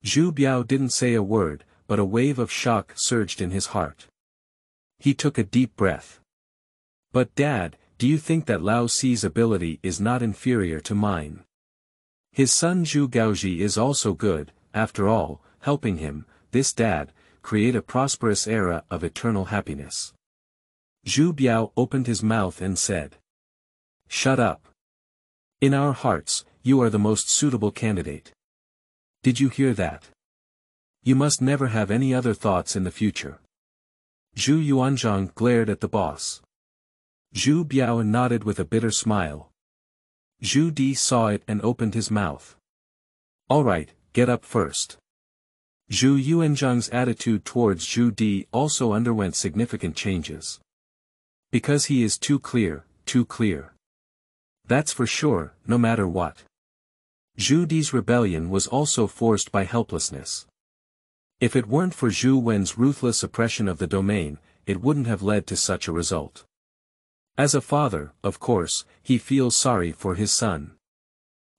[SPEAKER 1] Zhu Biao didn't say a word, but a wave of shock surged in his heart. He took a deep breath. But Dad, do you think that Lao Zi's ability is not inferior to mine? His son Zhu Gaochi is also good, after all, helping him, this Dad, create a prosperous era of eternal happiness. Zhu Biao opened his mouth and said. Shut up. In our hearts, you are the most suitable candidate. Did you hear that? You must never have any other thoughts in the future. Zhu Yuanzhang glared at the boss. Zhu Biao nodded with a bitter smile. Zhu Di saw it and opened his mouth. All right, get up first. Zhu Yuanzhang's attitude towards Zhu Di also underwent significant changes. Because he is too clear, too clear. That's for sure, no matter what. Zhu Di's rebellion was also forced by helplessness. If it weren't for Zhu Wen's ruthless oppression of the domain, it wouldn't have led to such a result. As a father, of course, he feels sorry for his son.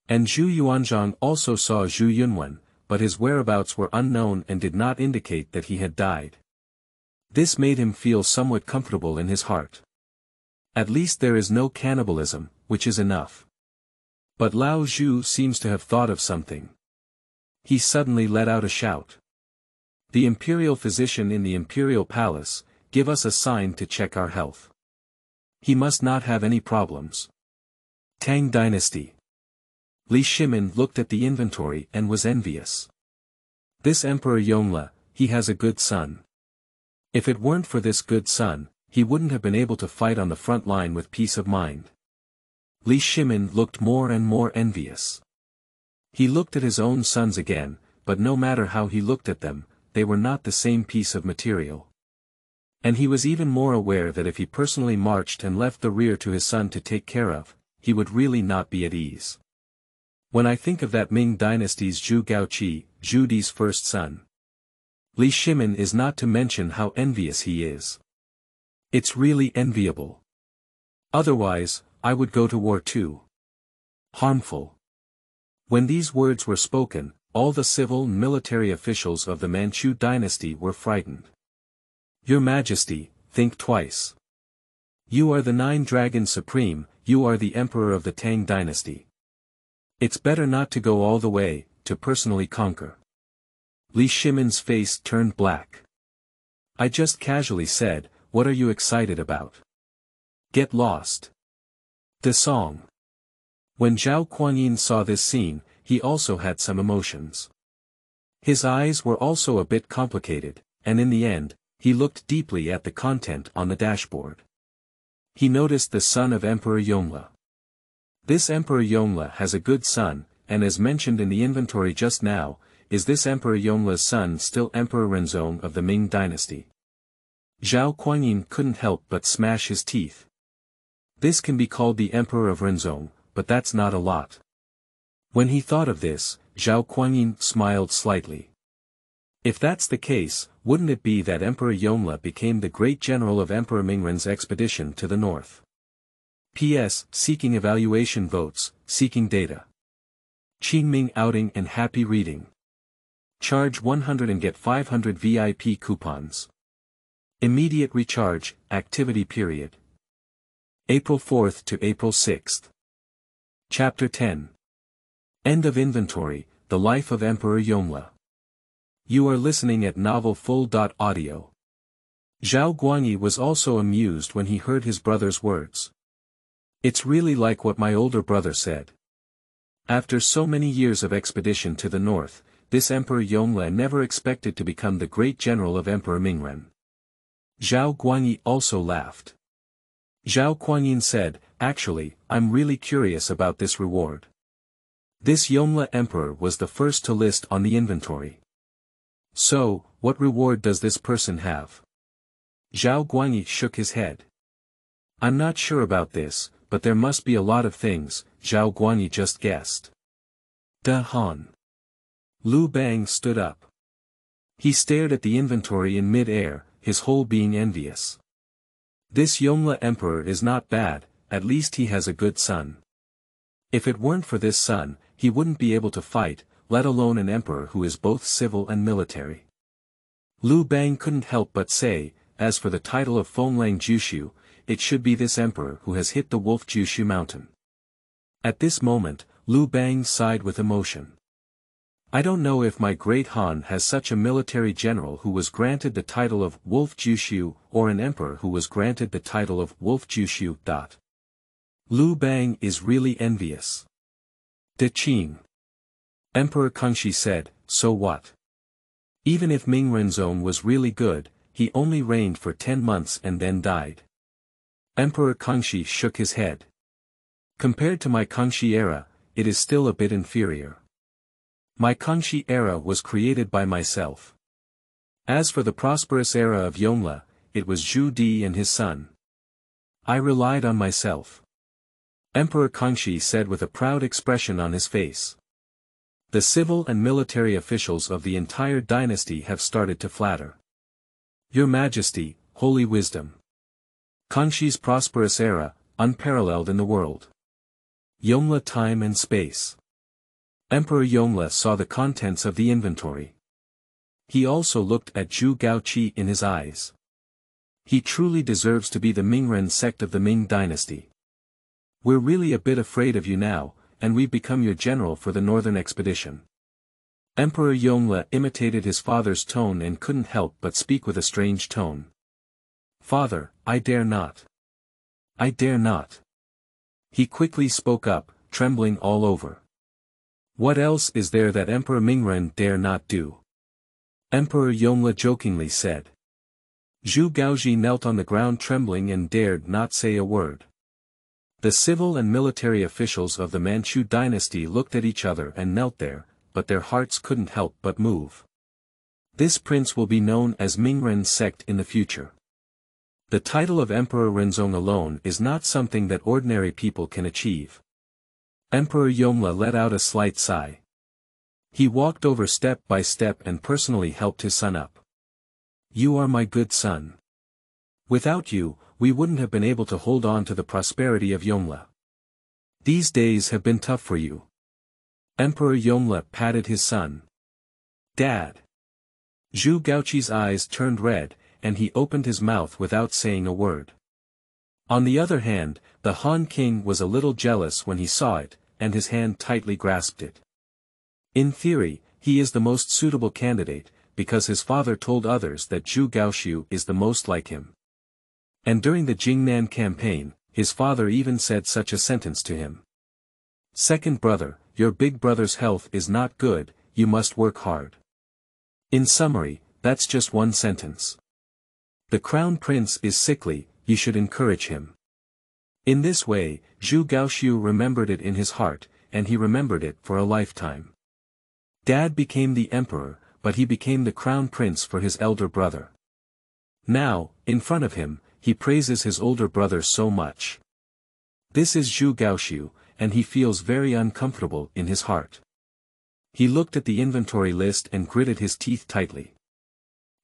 [SPEAKER 1] And Zhu Yuanzhang also saw Zhu Yunwen, but his whereabouts were unknown and did not indicate that he had died. This made him feel somewhat comfortable in his heart. At least there is no cannibalism, which is enough. But Lao Zhu seems to have thought of something. He suddenly let out a shout. The imperial physician in the imperial palace, give us a sign to check our health. He must not have any problems. Tang Dynasty. Li Shimin looked at the inventory and was envious. This Emperor Yongle, he has a good son. If it weren't for this good son, he wouldn't have been able to fight on the front line with peace of mind. Li Shimin looked more and more envious. He looked at his own sons again, but no matter how he looked at them, they were not the same piece of material. And he was even more aware that if he personally marched and left the rear to his son to take care of, he would really not be at ease. When I think of that Ming dynasty's Zhu Gaochi, Zhu Di's first son. Li Shimin is not to mention how envious he is. It's really enviable. Otherwise, I would go to war too. Harmful. When these words were spoken, all the civil and military officials of the Manchu dynasty were frightened. Your Majesty, think twice. You are the Nine Dragons Supreme, you are the Emperor of the Tang Dynasty. It's better not to go all the way, to personally conquer. Li Shimin's face turned black. I just casually said, what are you excited about? Get lost. The song. When Zhao Kuanyin saw this scene, he also had some emotions. His eyes were also a bit complicated, and in the end, he looked deeply at the content on the dashboard. He noticed the son of Emperor Yongle. This Emperor Yongle has a good son, and as mentioned in the inventory just now, is this Emperor Yongle's son still Emperor Renzong of the Ming dynasty? Zhao Kuanyin couldn't help but smash his teeth. This can be called the Emperor of Renzong, but that's not a lot. When he thought of this, Zhao Kuanyin smiled slightly. If that's the case, wouldn't it be that Emperor Yongle became the great general of Emperor Mingren's expedition to the north? P.S. Seeking evaluation votes, seeking data. Qingming outing and happy reading. Charge 100 and get 500 VIP coupons. Immediate recharge, activity period. April 4th to April 6th. Chapter 10. End of inventory, The Life of Emperor Yongle. You are listening at novelfull.audio. Zhao Guanyi was also amused when he heard his brother's words. It's really like what my older brother said. After so many years of expedition to the north, this Emperor Yongle never expected to become the great general of Emperor Mingren. Zhao Guanyi also laughed. Zhao Guanyin said, "Actually, I'm really curious about this reward. This Yongle Emperor was the first to list on the inventory. So, what reward does this person have?" Zhao Guanyi shook his head. "I'm not sure about this, but there must be a lot of things," Zhao Guanyi just guessed. "Da Han." Lu Bang stood up. He stared at the inventory in mid-air, his whole being envious. "This Yongle Emperor is not bad, at least he has a good son. If it weren't for this son, he wouldn't be able to fight, let alone an emperor who is both civil and military." Lu Bang couldn't help but say, "As for the title of Fenglang Jushu, it should be this emperor who has hit the Wolf Jushu mountain." At this moment, Lu Bang sighed with emotion. "I don't know if my great Han has such a military general who was granted the title of Wolf Jushu or an emperor who was granted the title of Wolf Jushu. Lu Bang is really envious." De Qing. Emperor Kangxi said, "So what? Even if Ming Renzong was really good, he only reigned for 10 months and then died." Emperor Kangxi shook his head. "Compared to my Kangxi era, it is still a bit inferior. My Kangxi era was created by myself. As for the prosperous era of Yongle, it was Zhu Di and his son. I relied on myself." Emperor Kangxi said with a proud expression on his face. "The civil and military officials of the entire dynasty have started to flatter. Your Majesty, holy wisdom. Kangxi's prosperous era, unparalleled in the world. Yongle time and space." Emperor Yongle saw the contents of the inventory. He also looked at Zhu Gaochi in his eyes. "He truly deserves to be the Mingren sect of the Ming dynasty. We're really a bit afraid of you now, and we've become your general for the northern expedition." Emperor Yongle imitated his father's tone and couldn't help but speak with a strange tone. "Father, I dare not. I dare not." He quickly spoke up, trembling all over. "What else is there that Emperor Mingren dare not do?" Emperor Yongle jokingly said. Zhu Gaochi knelt on the ground trembling and dared not say a word. The civil and military officials of the Manchu dynasty looked at each other and knelt there, but their hearts couldn't help but move. This prince will be known as Mingren's sect in the future. The title of Emperor Renzong alone is not something that ordinary people can achieve. Emperor Yongle let out a slight sigh. He walked over step by step and personally helped his son up. "You are my good son. Without you, we wouldn't have been able to hold on to the prosperity of Yongle. These days have been tough for you." Emperor Yongle patted his son. "Dad." Zhu Gaochi's eyes turned red, and he opened his mouth without saying a word. On the other hand, the Han King was a little jealous when he saw it, and his hand tightly grasped it. In theory, he is the most suitable candidate, because his father told others that Zhu Gaoxiu is the most like him. And during the Jingnan campaign, his father even said such a sentence to him. "Second brother, your big brother's health is not good, you must work hard." In summary, that's just one sentence. The crown prince is sickly, you should encourage him. In this way, Zhu Gaoxiu remembered it in his heart, and he remembered it for a lifetime. Dad became the emperor, but he became the crown prince for his elder brother. Now, in front of him, he praises his older brother so much. This is Zhu Gaoxiu, and he feels very uncomfortable in his heart. He looked at the inventory list and gritted his teeth tightly.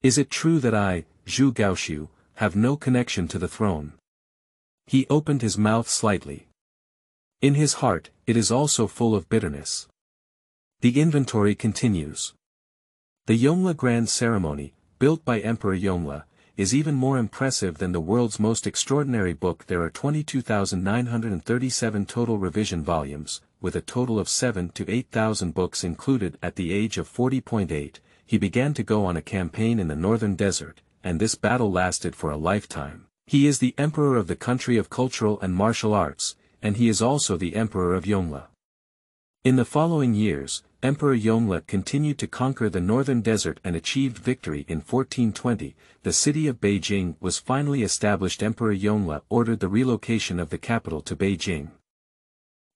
[SPEAKER 1] Is it true that I, Zhu Gaoxiu, have no connection to the throne? He opened his mouth slightly. In his heart, it is also full of bitterness. The inventory continues. The Yongle Grand Ceremony, built by Emperor Yongle, is even more impressive than the world's most extraordinary book. There are 22,937 total revision volumes, with a total of 7,000 to 8,000 books included. At the age of 40.8, he began to go on a campaign in the northern desert, and this battle lasted for a lifetime. He is the emperor of the country of cultural and martial arts, and he is also the emperor of Yongle. In the following years, Emperor Yongle continued to conquer the northern desert and achieved victory in 1420. The city of Beijing was finally established. Emperor Yongle ordered the relocation of the capital to Beijing.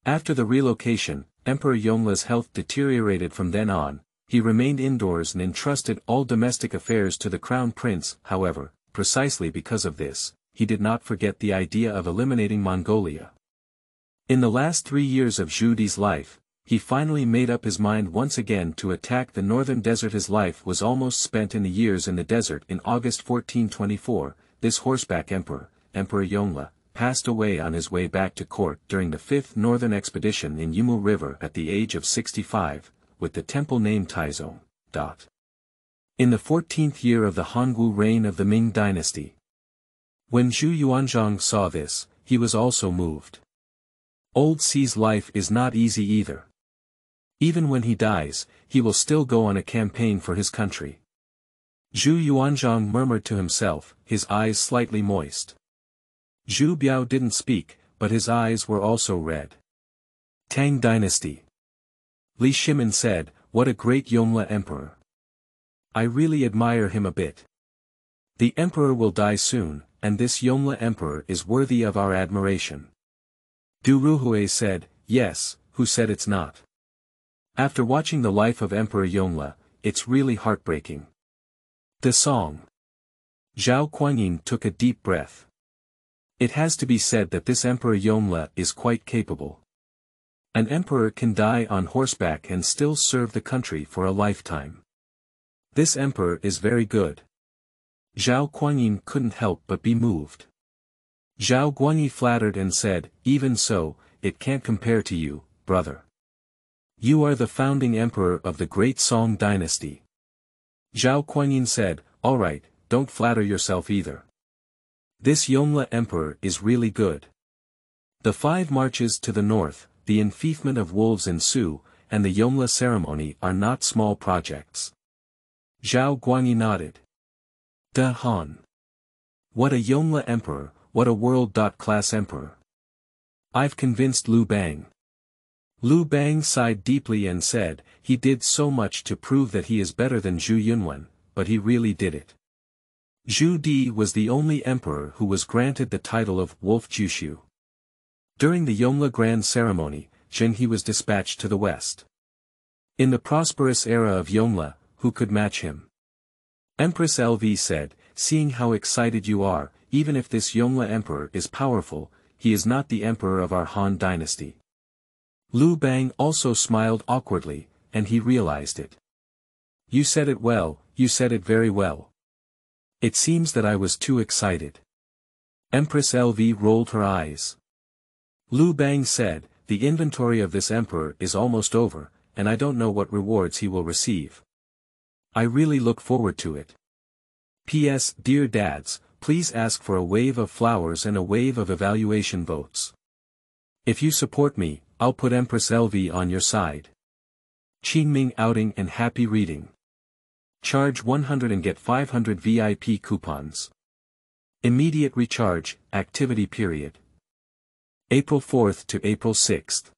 [SPEAKER 1] After the relocation, Emperor Yongle's health deteriorated. From then on, he remained indoors and entrusted all domestic affairs to the crown prince. However, precisely because of this, he did not forget the idea of eliminating Mongolia. In the last 3 years of Zhu Di's life, he finally made up his mind once again to attack the northern desert. His life was almost spent in the years in the desert. In August 1424, this horseback emperor, Emperor Yongle, passed away on his way back to court during the 5th Northern Expedition in Yungle River at the age of 65, with the temple name Taizong. In the 14th year of the Hongwu reign of the Ming dynasty. When Zhu Yuanzhang saw this, he was also moved. Old Xi's life is not easy either. Even when he dies, he will still go on a campaign for his country. Zhu Yuanzhang murmured to himself, his eyes slightly moist. Zhu Biao didn't speak, but his eyes were also red. Tang Dynasty. Li Shimin said, "What a great Yongle Emperor. I really admire him a bit. The Emperor will die soon, and this Yongle Emperor is worthy of our admiration." Du Ruhui said, "Yes, who said it's not? After watching the life of Emperor Yongle, it's really heartbreaking." The song. Zhao Kuanyin took a deep breath. It has to be said that this Emperor Yongle is quite capable. An emperor can die on horseback and still serve the country for a lifetime. This emperor is very good. Zhao Kuanyin couldn't help but be moved. Zhao Guanyi flattered and said, "Even so, it can't compare to you, brother. You are the founding emperor of the great Song dynasty." Zhao Kuanyin said, "All right, don't flatter yourself either. This Yongle Emperor is really good. The 5 marches to the north, the enfeoffment of wolves in Su, and the Yongle ceremony are not small projects." Zhao Guanyi nodded. Da Han. What a Yongle Emperor, what a world-class emperor. I've convinced Liu Bang. Liu Bang sighed deeply and said, "He did so much to prove that he is better than Zhu Yunwen, but he really did it." Zhu Di was the only emperor who was granted the title of Wolf Jushu. During the Yongle Grand Ceremony, Zheng He was dispatched to the west. In the prosperous era of Yongle, who could match him? Empress LV said, "Seeing how excited you are, even if this Yongle Emperor is powerful, he is not the emperor of our Han dynasty." Liu Bang also smiled awkwardly, and he realized it. "You said it well, you said it very well. It seems that I was too excited." Empress LV rolled her eyes. Liu Bang said, "The inventory of this emperor is almost over, and I don't know what rewards he will receive. I really look forward to it. P.S. Dear Dads, please ask for a wave of flowers and a wave of evaluation votes. If you support me, I'll put Empress LV on your side. Qingming outing and happy reading. Charge 100 and get 500 VIP coupons. Immediate recharge, activity period. April 4th to April 6th.